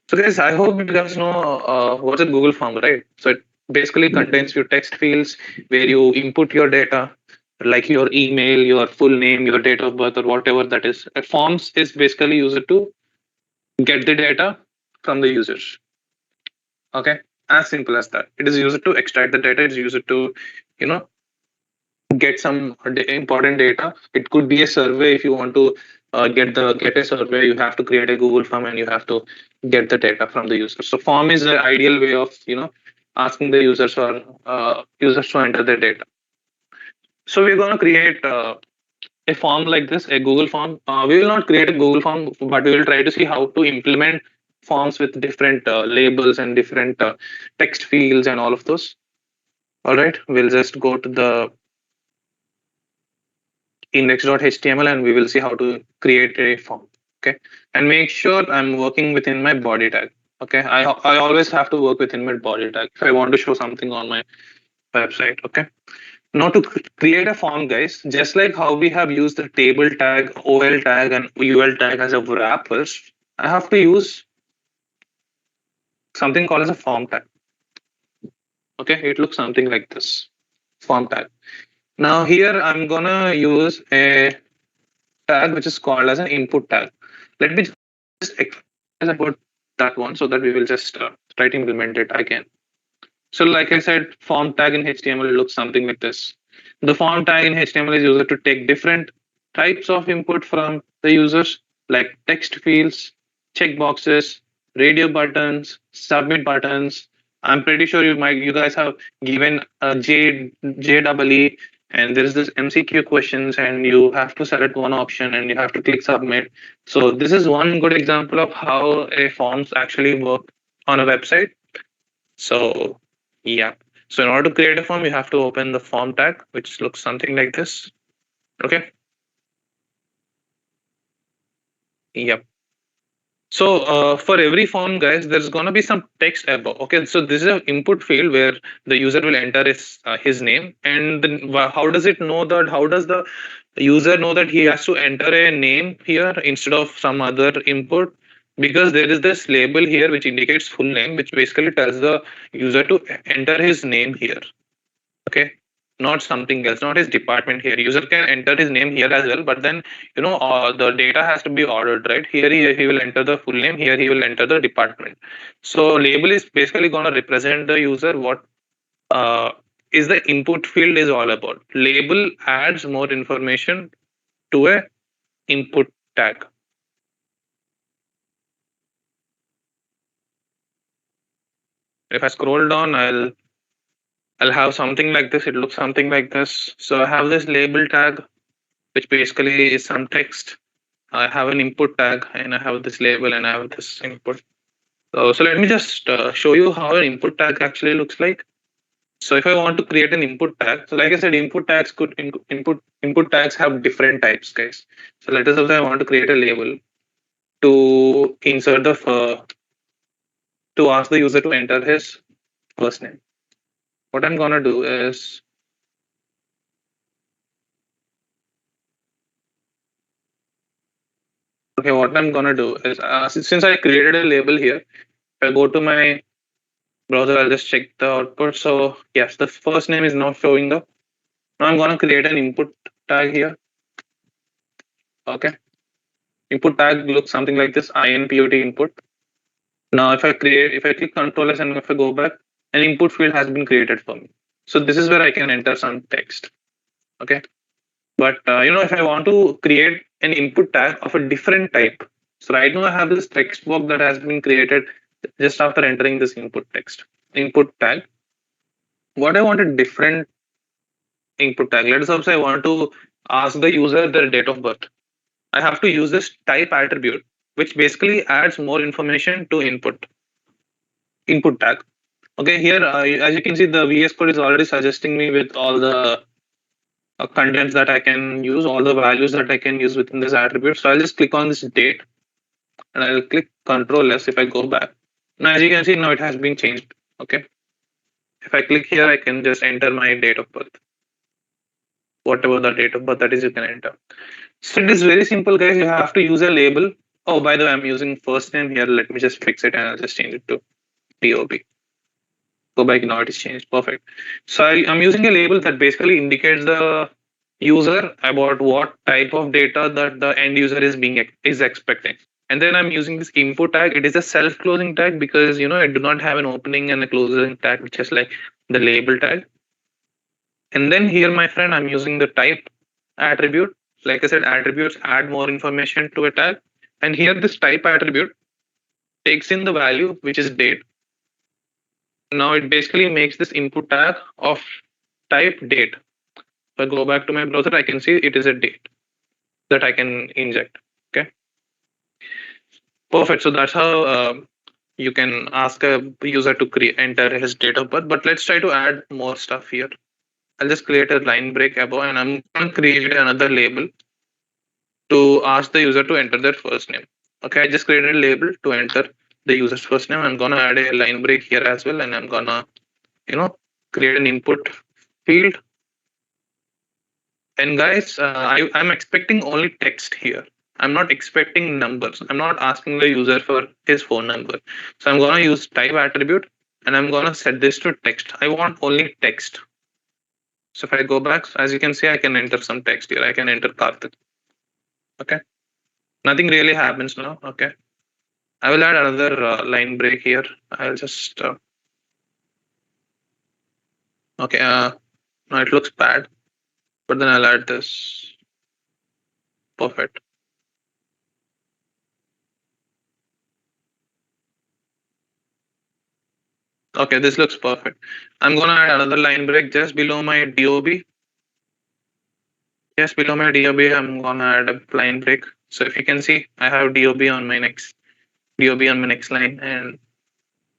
So guys, I hope you guys know what's a Google form, right? So it basically contains your text fields where you input your data, like your email, your full name, your date of birth, or whatever that is. Forms is basically used to get the data from the users. Okay, as simple as that. It is used to extract the data. It's used to, you know, get some important data. It could be a survey. If you want to get a survey, you have to create a Google form and you have to get the data from the user. So form is the ideal way of asking the users or users to enter their data. So we're going to create a form like this, a Google form. We will not create a Google form, but we will try to see how to implement forms with different labels and different text fields and all of those. All right, we'll just go to the index.html and we will see how to create a form. Okay, and make sure I'm working within my body tag. Okay, I always have to work within my body tag if I want to show something on my website. Okay. Now to create a form, guys, just like how we have used the table tag, OL tag, and UL tag as a wrappers, I have to use something called as a form tag. Okay, it looks something like this, form tag. Now here I'm gonna use a tag which is called as an input tag. Let me just explain about that one so that we will just try to implement it again. So like I said, form tag in HTML looks something like this. The form tag in HTML is used to take different types of input from the users, like text fields, checkboxes, radio buttons, submit buttons. I'm pretty sure you guys have given a JEE, and there is this MCQ questions, and you have to select one option and you have to click submit. So this is one good example of how a forms actually work on a website. So yeah. So in order to create a form, you have to open the form tag, which looks something like this. Okay. Yep. So for every form, guys, there's gonna be some text above. Okay. So this is an input field where the user will enter his name, and then how does it know that? How does the user know that he has to enter a name here instead of some other input? Because there is this label here which indicates full name, which basically tells the user to enter his name here. Okay, not something else, not his department here. User can enter his name here as well, but then the data has to be ordered, right? Here he will enter the full name, here he will enter the department. So label is basically going to represent the user what uh, is the input field is all about. Label adds more information to a input tag. If I scroll down, I'll have something like this. It looks something like this. So I have this label tag, which basically is some text. I have an input tag and I have this label and I have this input. So let me just show you how an input tag actually looks like. So if I want to create an input tag, so like I said, input tags have different types, guys. So let us say I want to create a label to insert to ask the user to enter his first name. What I'm gonna do is okay. What I'm gonna do is since I created a label here, if I go to my browser, I'll just check the output. So yes, the first name is now showing up. Now I'm gonna create an input tag here. Okay, input tag looks something like this: input input. Now if I click Control S and if I go back, an input field has been created for me. So this is where I can enter some text. Okay, but if I want to create an input tag of a different type, so right now I have this text box that has been created just after entering this input text, input tag. What I want a different input tag. Let's suppose I want to ask the user their date of birth. I have to use this type attribute, which basically adds more information to input tag. Okay, here as you can see, the VS Code is already suggesting me with all the contents that I can use, all the values that I can use within this attribute. So I'll just click on this date and I'll click Control S if I go back. Now as you can see, now it has been changed. Okay, if I click here, I can just enter my date of birth, whatever the date of birth that is, you can enter. So it is very simple, guys. You have to use a label. Oh, by the way, I'm using first name here. Let me just fix it and I'll just change it to DOB. Go back, now it is changed. Perfect. So I'm using a label that basically indicates the user about what type of data that the end user is expecting. And then I'm using this input tag. It is a self-closing tag because I do not have an opening and a closing tag, which is like the label tag. And then here, my friend, I'm using the type attribute. Like I said, attributes add more information to a tag. And here, this type attribute takes in the value, which is date. Now it basically makes this input tag of type date. If I go back to my browser, I can see it is a date that I can inject. Okay, perfect. So that's how you can ask a user to enter his date of birth. But let's try to add more stuff here. I'll just create a line break above, and I'm going to create another label to ask the user to enter their first name. Okay, I just created a label to enter the user's first name. I'm gonna add a line break here as well, and I'm gonna create an input field. And guys, I'm expecting only text here. I'm not expecting numbers. I'm not asking the user for his phone number. So I'm gonna use type attribute, and I'm gonna set this to text. I want only text. So if I go back, as you can see, I can enter some text here. I can enter Karthik. Okay, nothing really happens now. Okay, I will add another line break here. I'll just okay. No, it looks bad, but then I'll add this. Perfect. Okay, this looks perfect. I'm gonna add another line break just below my DOB. Just below my DOB, I'm gonna add a line break. So if you can see, I have DOB on my next line, and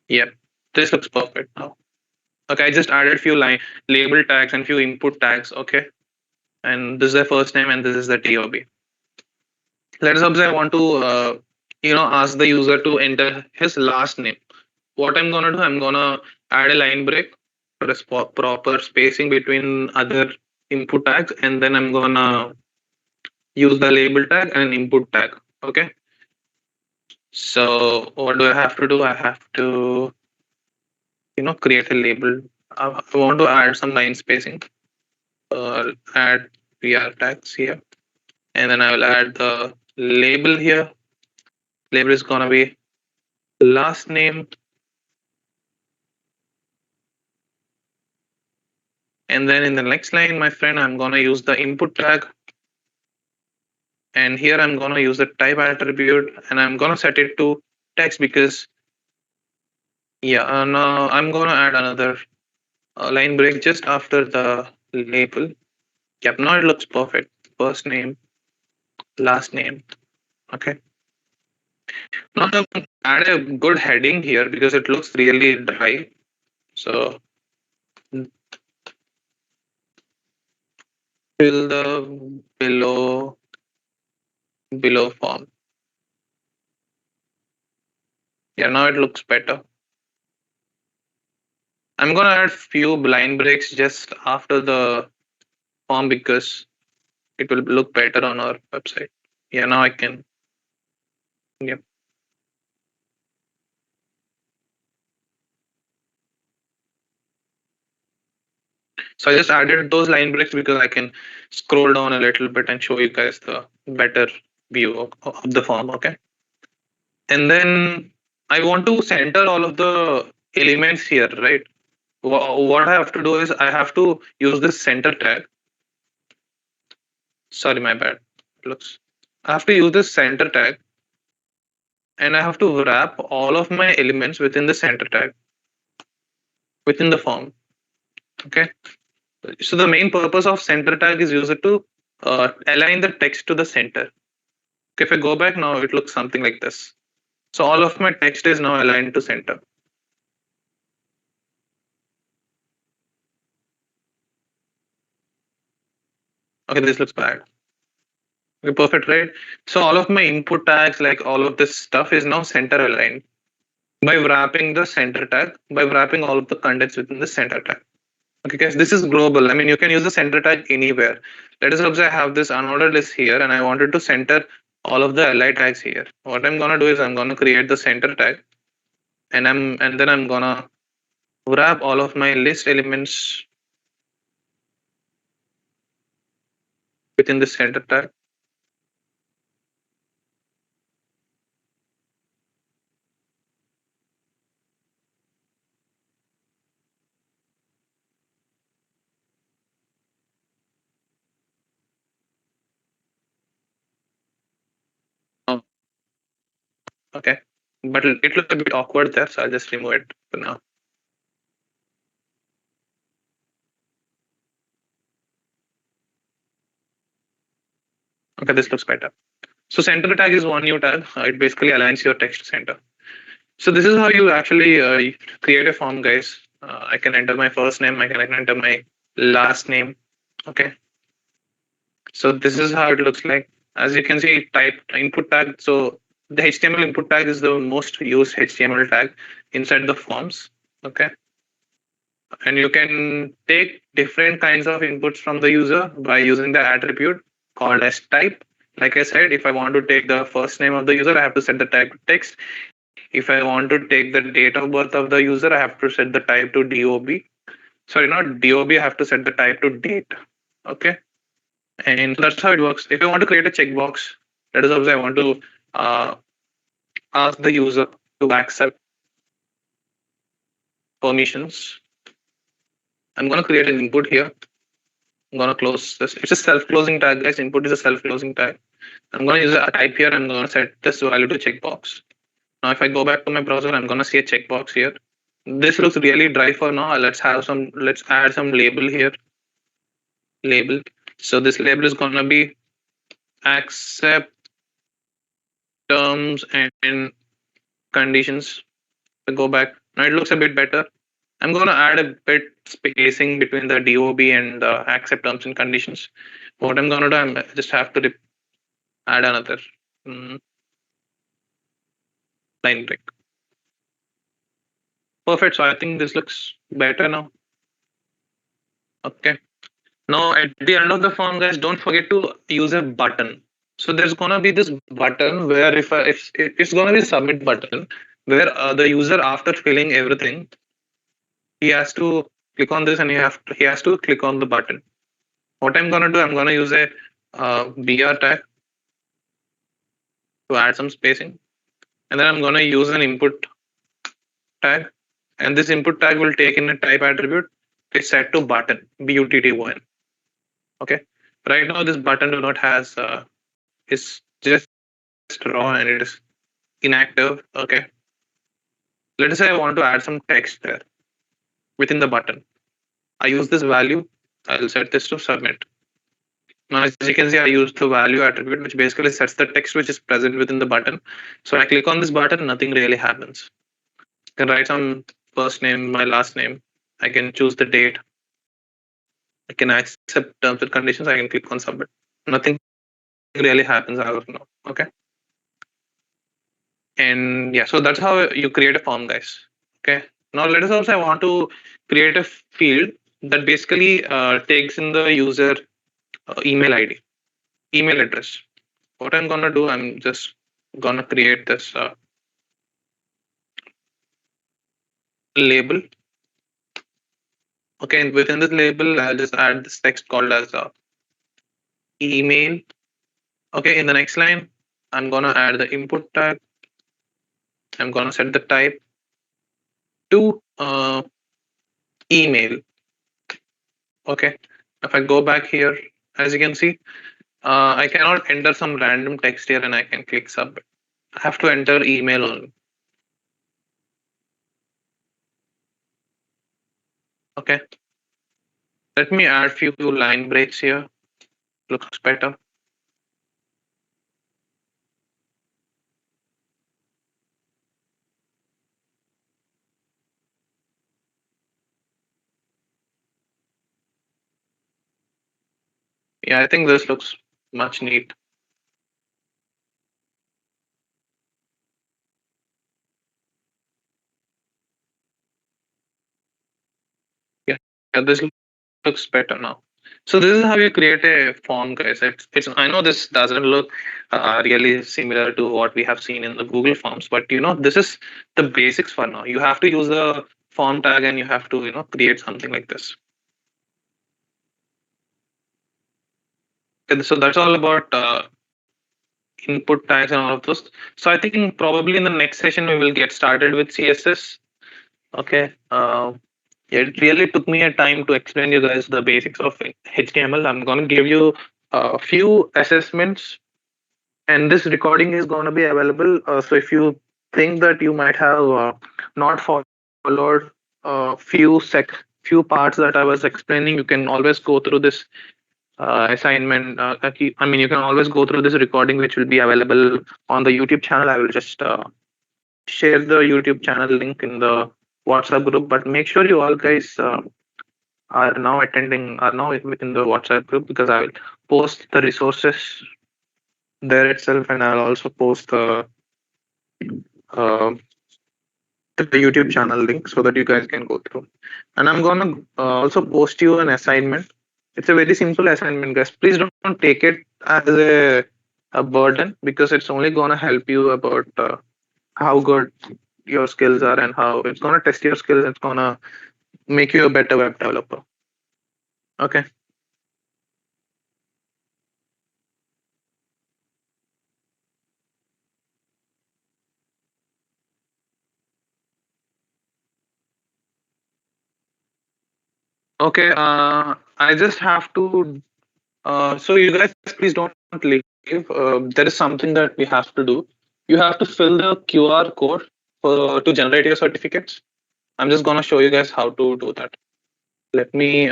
yeah, this looks perfect now. Okay, I just added few line label tags and few input tags. Okay, and this is the first name and this is the DOB. Let's suppose I want to ask the user to enter his last name. What I'm gonna do, I'm gonna add a line break for a proper spacing between other input tags, and then I'm gonna use the label tag and an input tag. Okay, so what do I have to do? I have to create a label. I want to add some line spacing. Add PR tags here, and then I will add the label here. Label is gonna be last name, and then in the next line, my friend, I'm gonna use the input tag, and here I'm gonna use the type attribute, and I'm gonna set it to text because yeah, and I'm gonna add another line break just after the label. Yep, now it looks perfect. First name, last name. Okay. Now I'm gonna add a good heading here because it looks really dry. So fill the below form. Yeah, now it looks better. I'm gonna add few line breaks just after the form because it will look better on our website. Yeah, now I can. Yeah. So I just added those line breaks because I can scroll down a little bit and show you guys the better view of the form. Okay. And then I want to center all of the elements here, right? What I have to do is I have to use this center tag. Sorry, my bad. Looks. I have to use this center tag, and I have to wrap all of my elements within the center tag within the form. Okay. So the main purpose of center tag is used to align the text to the center. Okay, if I go back now, it looks something like this. So all of my text is now aligned to center. Okay, this looks bad. Okay, perfect, right? So all of my input tags, like all of this stuff, is now center aligned by wrapping the center tag, by wrapping all of the contents within the center tag. Okay, guys, this is global. I mean, you can use the center tag anywhere. Let us suppose I have this unordered list here, and I wanted to center all of the ally tags here. What I'm gonna do is I'm gonna create the center tag, and then I'm gonna wrap all of my list elements within the center tag. Oh, okay, but it looks a bit awkward there, so I'll just remove it for now. Okay, this looks better. So center tag is one new tag. It basically aligns your text to center. So this is how you actually create a form, guys. I can enter my first name. I can enter my last name. Okay. So this is how it looks like. As you can see, type input tag. So the HTML input tag is the most used HTML tag inside the forms. Okay. And you can take different kinds of inputs from the user by using the attribute called as type. Like I said, if I want to take the first name of the user, I have to set the type to text. If I want to take the date of birth of the user, I have to set the type to DOB. Sorry, not DOB, I have to set the type to date. Okay. And that's how it works. If I want to create a checkbox, let us suppose I want to uh, ask the user to accept permissions. I'm going to create an input here. I'm going to close this. It's a self-closing tag, guys. Input is a self-closing tag. I'm going to use a type here. I'm going to set this value to checkbox. Now, if I go back to my browser, I'm going to see a checkbox here. This looks really dry for now. Let's add some label here. Label. So this label is going to be accept terms and conditions. So go back. Now it looks a bit better. I'm going to add a bit spacing between the DOB and the accept terms and conditions. What I'm going to do, I just have to add another line break. Perfect. So I think this looks better now. Okay. Now at the end of the form, guys, don't forget to use a button. So there's gonna be this button where if it's gonna be a submit button where the user, after filling everything, he has to click on this and he has to click on the button. What I'm gonna do, I'm gonna use a BR tag to add some spacing, and then I'm gonna use an input tag, and this input tag will take in a type attribute. It's set to button BUTT1. Okay. Right now this button do not has is just raw and it is inactive. Okay. Let us say I want to add some text there within the button. I use this value. I'll set this to submit. Now, as you can see, I use the value attribute, which basically sets the text which is present within the button. So I click on this button, nothing really happens. I can write some first name, my last name. I can choose the date. I can accept terms and conditions. I can click on submit. Nothing really happens as of now. Okay. And yeah, so that's how you create a form, guys. Okay. Now let us also, I want to create a field that basically takes in the user email ID, email address. What I'm gonna do, I'm just gonna create this label. Okay, and within this label, I'll just add this text called as email. Okay, in the next line, I'm gonna add the input tag. I'm gonna set the type to email. Okay, if I go back here, as you can see, I cannot enter some random text here and I can click submit. I have to enter email only. Okay. Let me add few line breaks here. Looks better. Yeah, I think this looks much neat. Yeah, yeah, this looks better now. So this is how you create a form, guys. It's I know this doesn't look really similar to what we have seen in the Google Forms, but this is the basics for now. You have to use the form tag and you have to create something like this. And so that's all about input tags and all of those. So I think probably in the next session we will get started with CSS. Okay. It really took me a time to explain you guys the basics of HTML. I'm going to give you a few assessments, and this recording is going to be available. So if you think that you might have not followed few parts that I was explaining, you can always go through this assignment. I mean, you can always go through this recording, which will be available on the YouTube channel. I will just share the YouTube channel link in the WhatsApp group. But make sure you all guys are now within the WhatsApp group, because I will post the resources there itself, and I'll also post uh, the YouTube channel link so that you guys can go through. And I'm gonna also post you an assignment. It's a very simple assignment, guys. Please don't take it as a burden, because it's only gonna help you about how good your skills are, and how it's gonna test your skills. It's gonna make you a better web developer. Okay. Okay. I just have to. So you guys, please don't leave. There is something that we have to do. You have to fill the QR code to generate your certificates. I'm just gonna show you guys how to do that. Let me.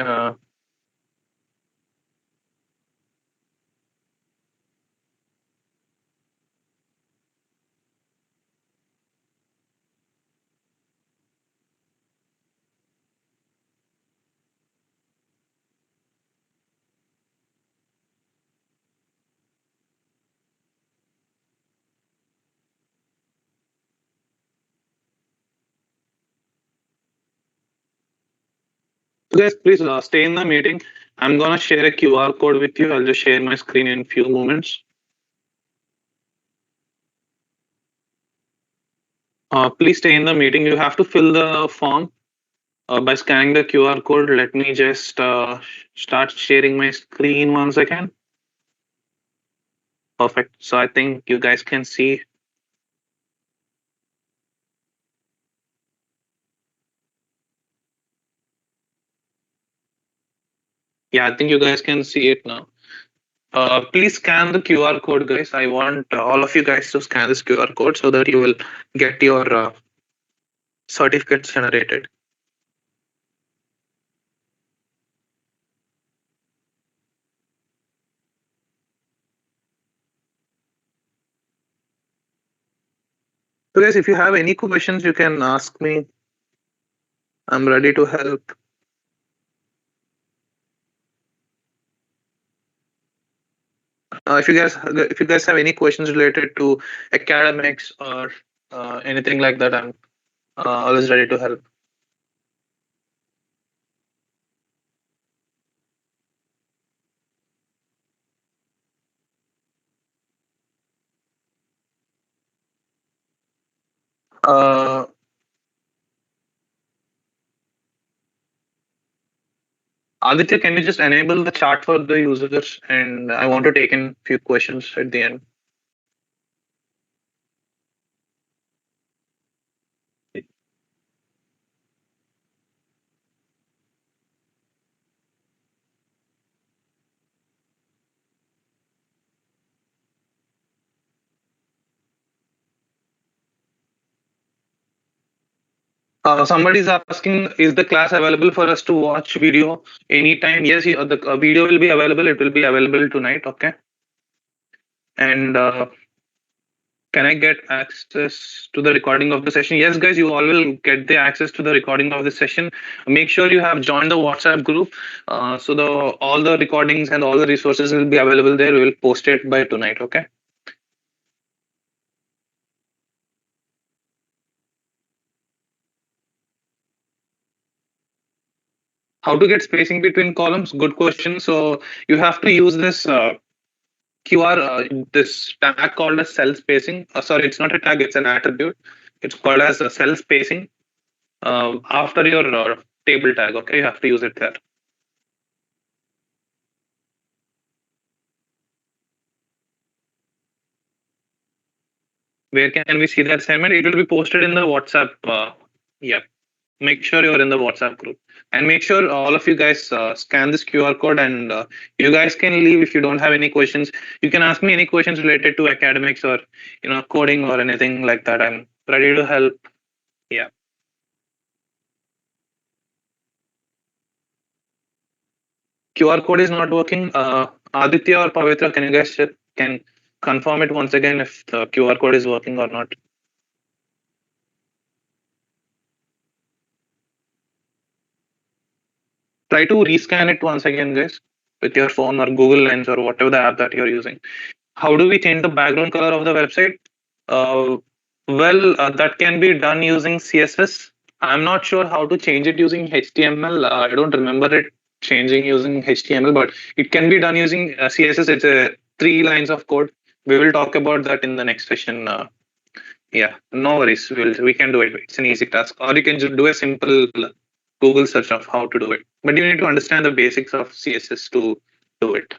You guys, please stay in the meeting. I'm gonna share a QR code with you. I'll just share my screen in a few moments. Please stay in the meeting. You have to fill the form by scanning the QR code. Let me just start sharing my screen once again. Perfect. So I think you guys can see. Yeah, I think you guys can see it now. Please scan the QR code, guys. I want all of you guys to scan this QR code so that you will get your certificates generated. So, guys, if you have any questions, you can ask me. I'm ready to help. If you guys have any questions related to academics or anything like that, I'm always ready to help. Uh, Aditya, can you just enable the chat for the users? And I want to take in few questions at the end. Somebody's asking, is the class available for us to watch video anytime? Yes, the video will be available. It will be available tonight. Okay. And can I get access to the recording of the session? Yes, guys, you all will get the access to the recording of the session. Make sure you have joined the WhatsApp group. So the all the recordings and all the resources will be available there. We will post it by tonight. Okay. How to get spacing between columns? Good question. So you have to use this QR, this tag called as cell spacing. Sorry, it's not a tag; it's an attribute. It's called as a cell spacing after your table tag. Okay, you have to use it there. Where can we see the assignment? It will be posted in the WhatsApp. Yeah, make sure you're in the WhatsApp group, and make sure all of you guys scan this QR code, and you guys can leave if you don't have any questions. You can ask me any questions related to academics or coding or anything like that. I'm ready to help. Yeah. QR code is not working. Aditya or Pavitra, can you guys can confirm it once again if the QR code is working or not? Try to rescan it once again, guys, with your phone or Google Lens or whatever the app that you're using. How do we change the background color of the website? That can be done using CSS. I'm not sure how to change it using HTML. I don't remember it changing using HTML, but it can be done using CSS. It's a 3 lines of code. We will talk about that in the next session. Yeah, no worries. We can do it. It's an easy task, or you can just do a simple Google search of how to do it. But you need to understand the basics of CSS to do it.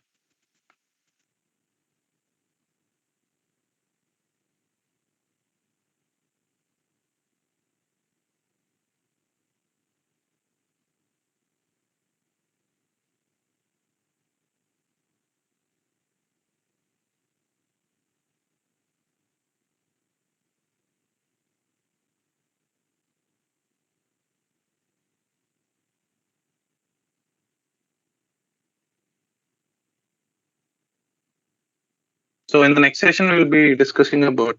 So in the next session, we'll be discussing about.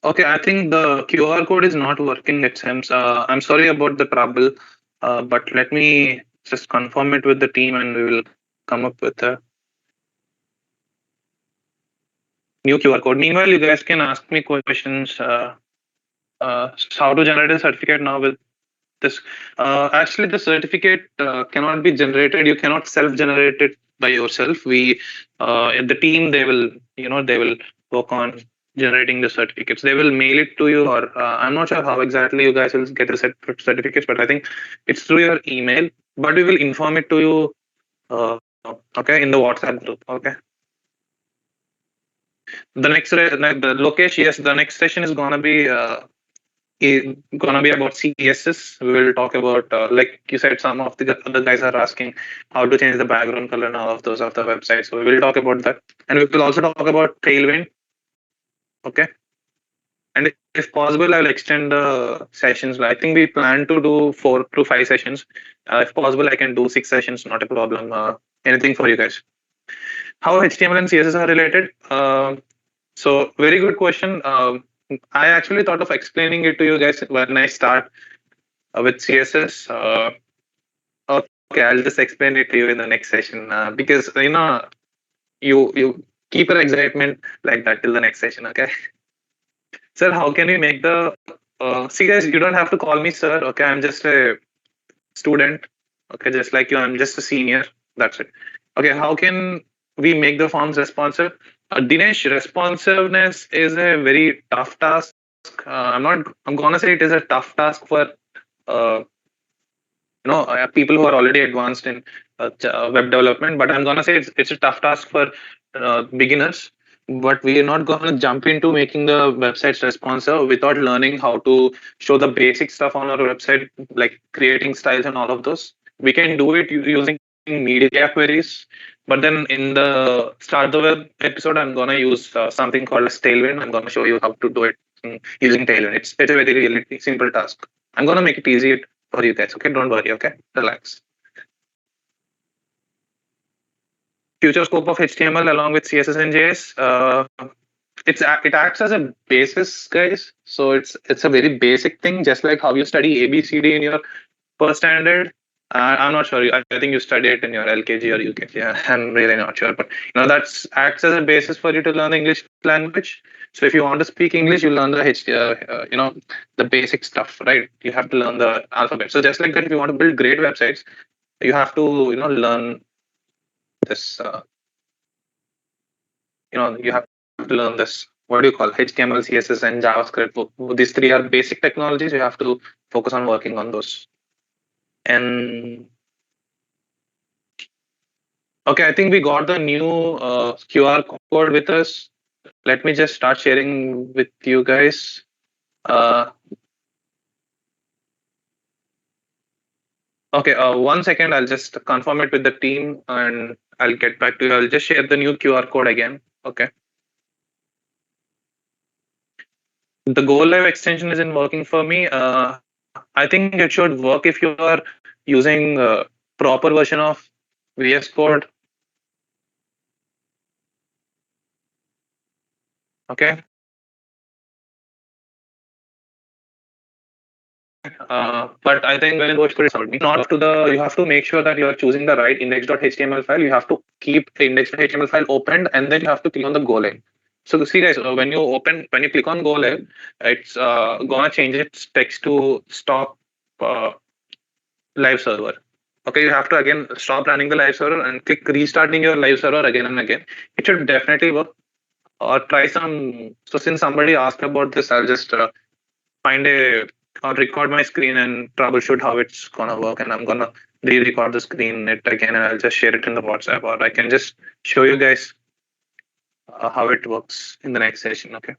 Okay, I think the QR code is not working. It seems. I'm sorry about the trouble, but let me just confirm it with the team, and we will come up with a new QR code. Meanwhile, you guys can ask me questions. How to generate a certificate now with this. Actually, the certificate cannot be generated. You cannot self-generate it by yourself. We, the team, they will work on generating the certificates. They will mail it to you, or I'm not sure how exactly you guys will get the certificates, but I think it's through your email. But we will inform it to you. Okay, in the WhatsApp group. Okay. The next, the Lokesh, yes, the next session is gonna be about CSS. We will talk about, like you said, some of the other guys are asking how to change the background color and all of those of the website. So we will talk about that, and we will also talk about Tailwind. Okay, and if possible, I will extend the sessions. I think we plan to do 4 to 5 sessions. If possible, I can do 6 sessions. Not a problem. Anything for you guys. How HTML and CSS are related? So very good question. I actually thought of explaining it to you guys when I start with CSS. Okay, I'll just explain it to you in the next session because you keep your excitement like that till the next session. Okay, sir, how can we make the see guys? You don't have to call me sir. Okay, I'm just a student. Okay, just like you, I'm just a senior. That's it. Okay, how can we make the forms responsive? Dinesh, responsiveness is a very tough task. I'm not. I'm gonna say it is a tough task for uh, people who are already advanced in web development. But I'm gonna say it's a tough task for beginners. But we are not gonna jump into making the websites responsive without learning how to show the basic stuff on our website, like creating styles and all of those. We can do it using media queries. But then in the start the web episode, I'm gonna use something called as Tailwind. I'm gonna show you how to do it using Tailwind. It's a very really simple task. I'm gonna make it easy for you guys. Okay, don't worry. Okay, relax. Future scope of HTML along with CSS and JS. It acts as a basis, guys. So it's a very basic thing, just like how you study ABCD in your first standard. I'm not sure. I think you study it in your LKG or UKG. Yeah, I'm really not sure, but that's acts as a basis for you to learn the English language. So if you want to speak English, you learn the the basic stuff, right? You have to learn the alphabet. So just like that, if you want to build great websites, you have to learn this. You have to learn this. What do you call HTML, CSS, and JavaScript? These three are basic technologies. You have to focus on working on those. And okay, I think we got the new QR code with us. Let me just start sharing with you guys. Uh, okay, 1 second. I'll just confirm it with the team and I'll get back to you. I'll just share the new QR code again. Okay. The Go Live extension isn't working for me. I think it should work if you are using proper version of VS Code. Okay. But I think when it goes to not to the, you have to make sure that you are choosing the right index.html file. You have to keep the index.html file opened and then you have to click on the Go Live. So see guys, when you click on Go Live, it's gonna change its text to stop uh, live server. Okay, you have to again stop running the live server and click restarting your live server again and again. It should definitely work. Or try some. So since somebody asked about this, I'll just find a or record my screen and troubleshoot how it's gonna work. And I'm gonna re-record the screen it again, and I'll just share it in the WhatsApp, or I can just show you guys how it works in the next session. Okay.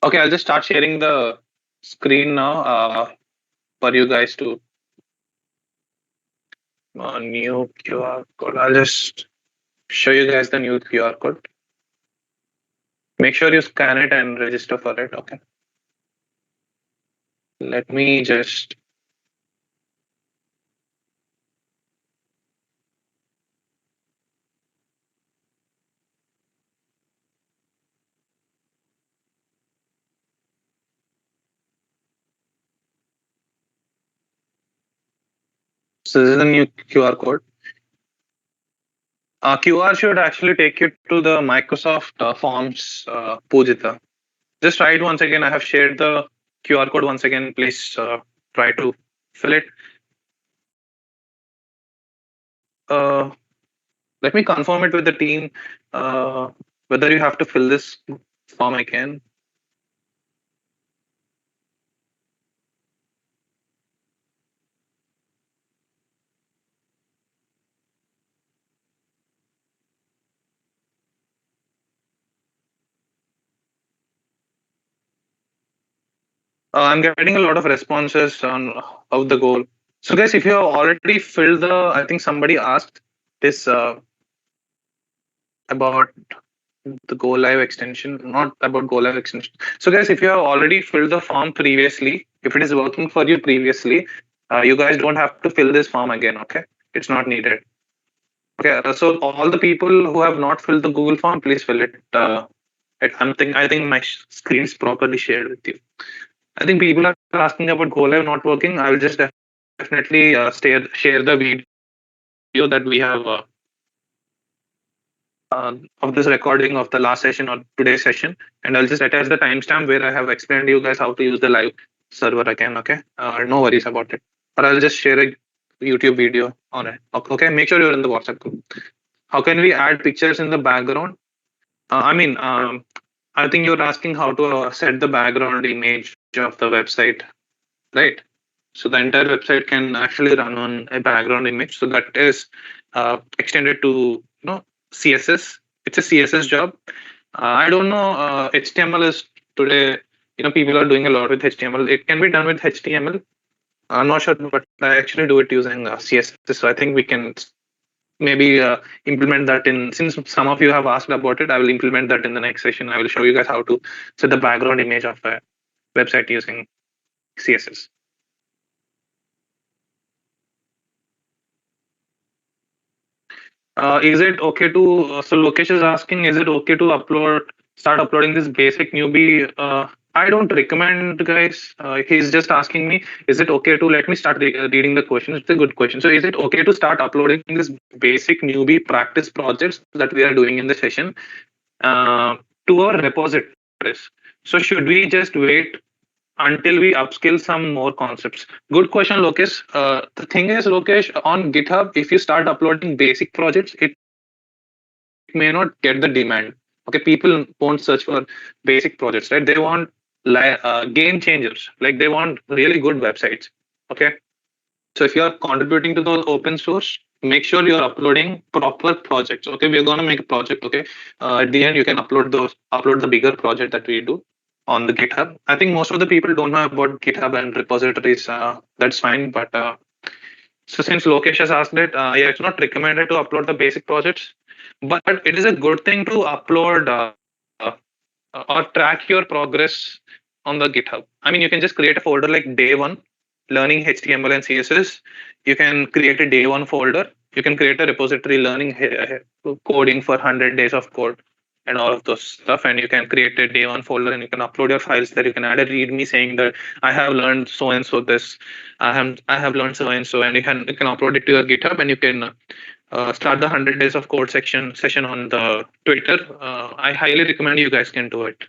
Okay, I'll just start sharing the screen now for you guys to new QR code. I'll just show you guys the new QR code. Make sure you scan it and register for it. Okay. Let me just. So this is the new QR code. QR should actually take you to the Microsoft Forms, Pujita. Just try it once again. I have shared the QR code once again. Please try to fill it. Uh, Let me confirm it with the team whether you have to fill this form again. I'm getting a lot of responses on how the goal. So, guys, if you have already filled the, I think somebody asked this about the Go Live extension, not about Go Live extension. So, guys, if you have already filled the form previously, if it is working for you previously, you guys don't have to fill this form again. Okay, it's not needed. Okay, so all the people who have not filled the Google form, please fill it. I think my screen is properly shared with you. I think people are asking about Go Live not working. I will just definitely share the video that we have of this recording of the last session or today's session, and I'll just attach the timestamp where I have explained to you guys how to use the live server again. Okay, no worries about it. Or I'll just share a YouTube video on it. Okay, make sure you're in the WhatsApp group. How can we add pictures in the background? I mean, I think you're asking how to set the background image of the website, right? So the entire website can actually run on a background image. So that is extended to CSS. It's a CSS job. I don't know. HTML is today. People are doing a lot with HTML. It can be done with HTML. I'm not sure, but I actually do it using CSS. So I think we can maybe implement that in, since some of you have asked about it, I will implement that in the next session. I will show you guys how to set the background image of a website using CSS. Is it okay to, so Lokesh is asking, is it okay to start uploading this basic newbie? I don't recommend, guys. He's just asking me, is it okay to, let me start reading the question. It's a good question. So is it okay to start uploading this basic newbie practice projects that we are doing in the session uh, to our repositories? So should we just wait until we upskill some more concepts? Good question, Lokesh. The thing is, Lokesh, on GitHub, if you start uploading basic projects, it may not get the demand. Okay, people won't search for basic projects, right? They want game changers, like they want really good websites. Okay, so if you are contributing to those open source, make sure you are uploading proper projects. Okay, we are gonna make a project. Okay, at the end you can upload the bigger project that we do on the GitHub. I think most of the people don't know about GitHub and repositories. That's fine, but so since Lokesh has asked it, yeah, it's not recommended to upload the basic projects, but it is a good thing to upload or track your progress on the GitHub. I mean, you can just create a folder like day one, learning HTML and CSS. You can create a day one folder. You can create a repository learning coding for 100 days of code and all of those stuff. And you can create a day one folder and you can upload your files there. You can add a README saying that I have learned so and so this. I have learned so and so, and you can upload it to your GitHub and you can start the 100 days of code section session on the Twitter. I highly recommend you guys can do it.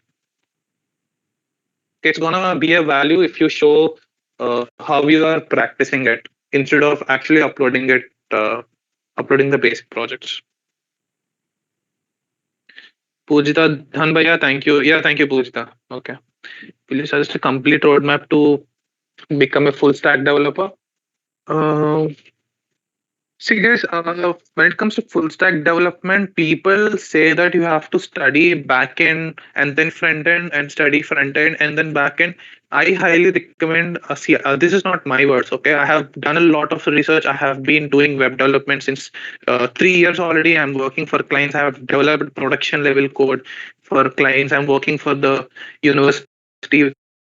It's gonna be a value if you show how you are practicing it instead of actually uploading the basic projects. Pujita Dhan Bhaiya, thank you. Yeah, thank you, Pujita. Okay. Will you suggest a complete roadmap to become a full stack developer? Uh, See, guys, when it comes to full stack development, people say that you have to study back end and then front end and study front end and then back end. I highly recommend, see, this is not my words, okay? I have done a lot of research. I have been doing web development since 3 years already. I'm working for clients. I have developed production level code for clients. I'm working for the university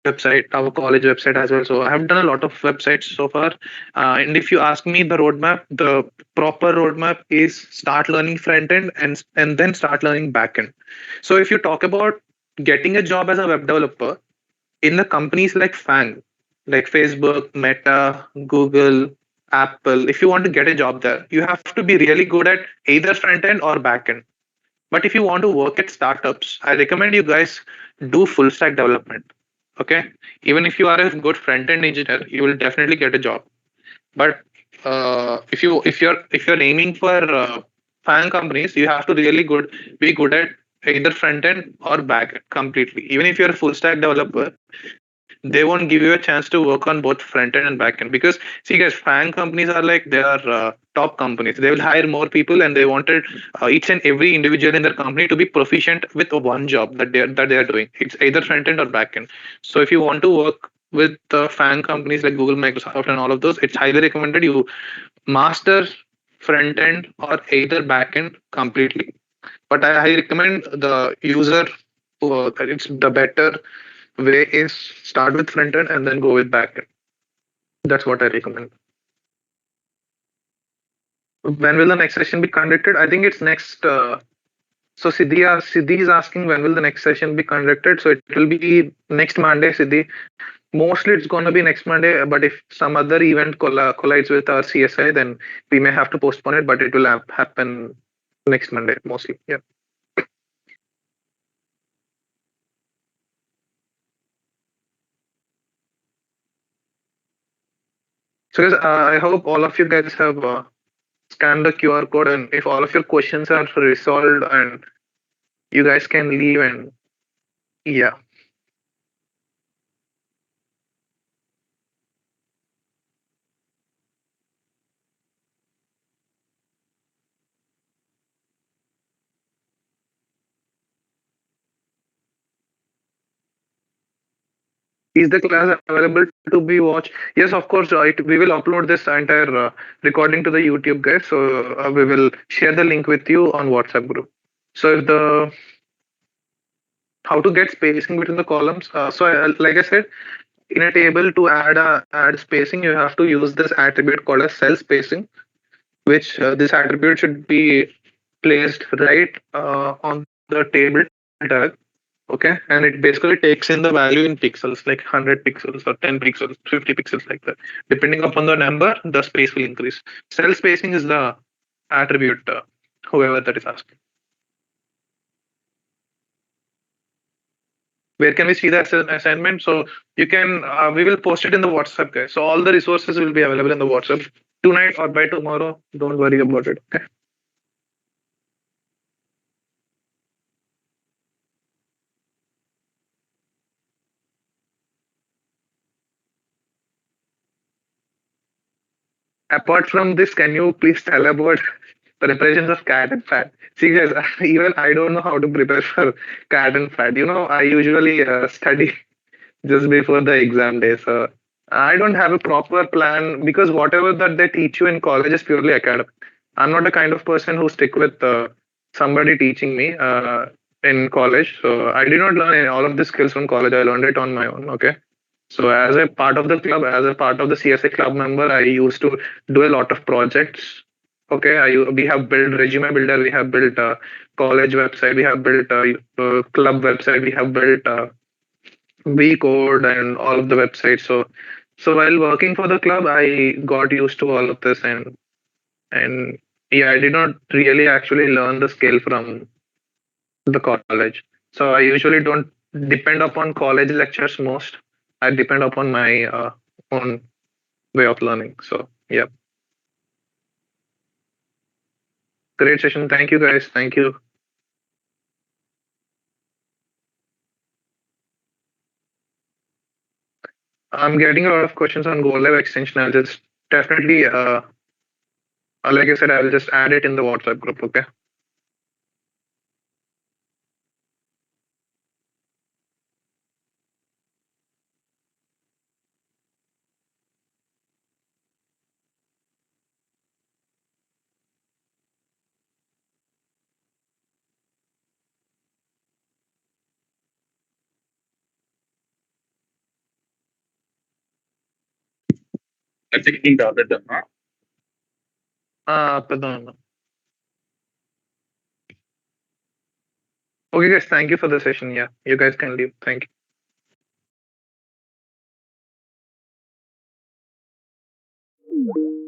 website, our college website as well. So I have done a lot of websites so far. And if you ask me the roadmap, the proper roadmap is start learning front end and then start learning back end. So if you talk about getting a job as a web developer in the companies like FANG, like Facebook, Meta, Google, Apple, if you want to get a job there, you have to be really good at either front end or back end. But if you want to work at startups, I recommend you guys do full stack development. Okay, even if you are a good front end engineer, you will definitely get a job. But if you're aiming for fan companies, you have to really be good at either front end or back end completely. Even if you're a full stack developer, they won't give you a chance to work on both front end and back end, because see, guys, fan companies are like, they are top companies. They will hire more people and they wanted each and every individual in their company to be proficient with one job that they are doing. It's either front end or back end. So if you want to work with fan companies like Google, Microsoft, and all of those, it's highly recommended you master front end or either back end completely. But I recommend the user, it's the better way is start with front end and then go with back end. That's what I recommend. When will the next session be conducted? I think it's next. So Siddhi is asking when will the next session be conducted. So it will be next Monday, Siddhi. Mostly it's going to be next Monday. But if some other event collides with our CSI, then we may have to postpone it. But it will happen next Monday mostly. Yeah. So guys, I hope all of you guys have scanned the QR code, and if all of your questions are resolved, and you guys can leave and yeah. Is the class available to be watched? Yes, of course. We will upload this entire recording to the YouTube, guys. So we will share the link with you on WhatsApp group. So the how to get spacing between the columns. Like I said, in a table to add spacing, you have to use this attribute called as cell spacing, which this attribute should be placed right on the table tag. Okay, and it basically takes in the value in pixels, like 100 pixels or 10 pixels, 50 pixels, like that. Depending upon the number, the space will increase. Cell spacing is the attribute, whoever that is asking. Where can we see the assignment? So you can, we will post it in the WhatsApp, guys. So all the resources will be available in the WhatsApp tonight or by tomorrow. Don't worry about it. Okay. Apart from this, can you please tell about preparations of cat and fat? See, guys, even I don't know how to prepare for cat and fat. I usually study just before the exam day. So I don't have a proper plan because whatever that they teach you in college is purely academic. I'm not the kind of person who stick with somebody teaching me in college. So I did not learn all of the skills from college. I learned it on my own. Okay. So as a part of the club, as a part of the CSI club member, I used to do a lot of projects. Okay, we have built resume builder, we have built a college website, we have built a club website, we have built V code and all of the websites. So while working for the club, I got used to all of this, and yeah, I did not really actually learn the skill from the college. So I usually don't depend upon college lectures most. I depend upon my own way of learning. So yeah, great session. Thank you, guys. Thank you. I'm getting a lot of questions on Go Live extension. I'll just definitely, like I said, I'll just add it in the WhatsApp group. Okay. Checking the other term, huh? Pardon. Okay, guys. Thank you for the session. Yeah, you guys can leave. Thank you.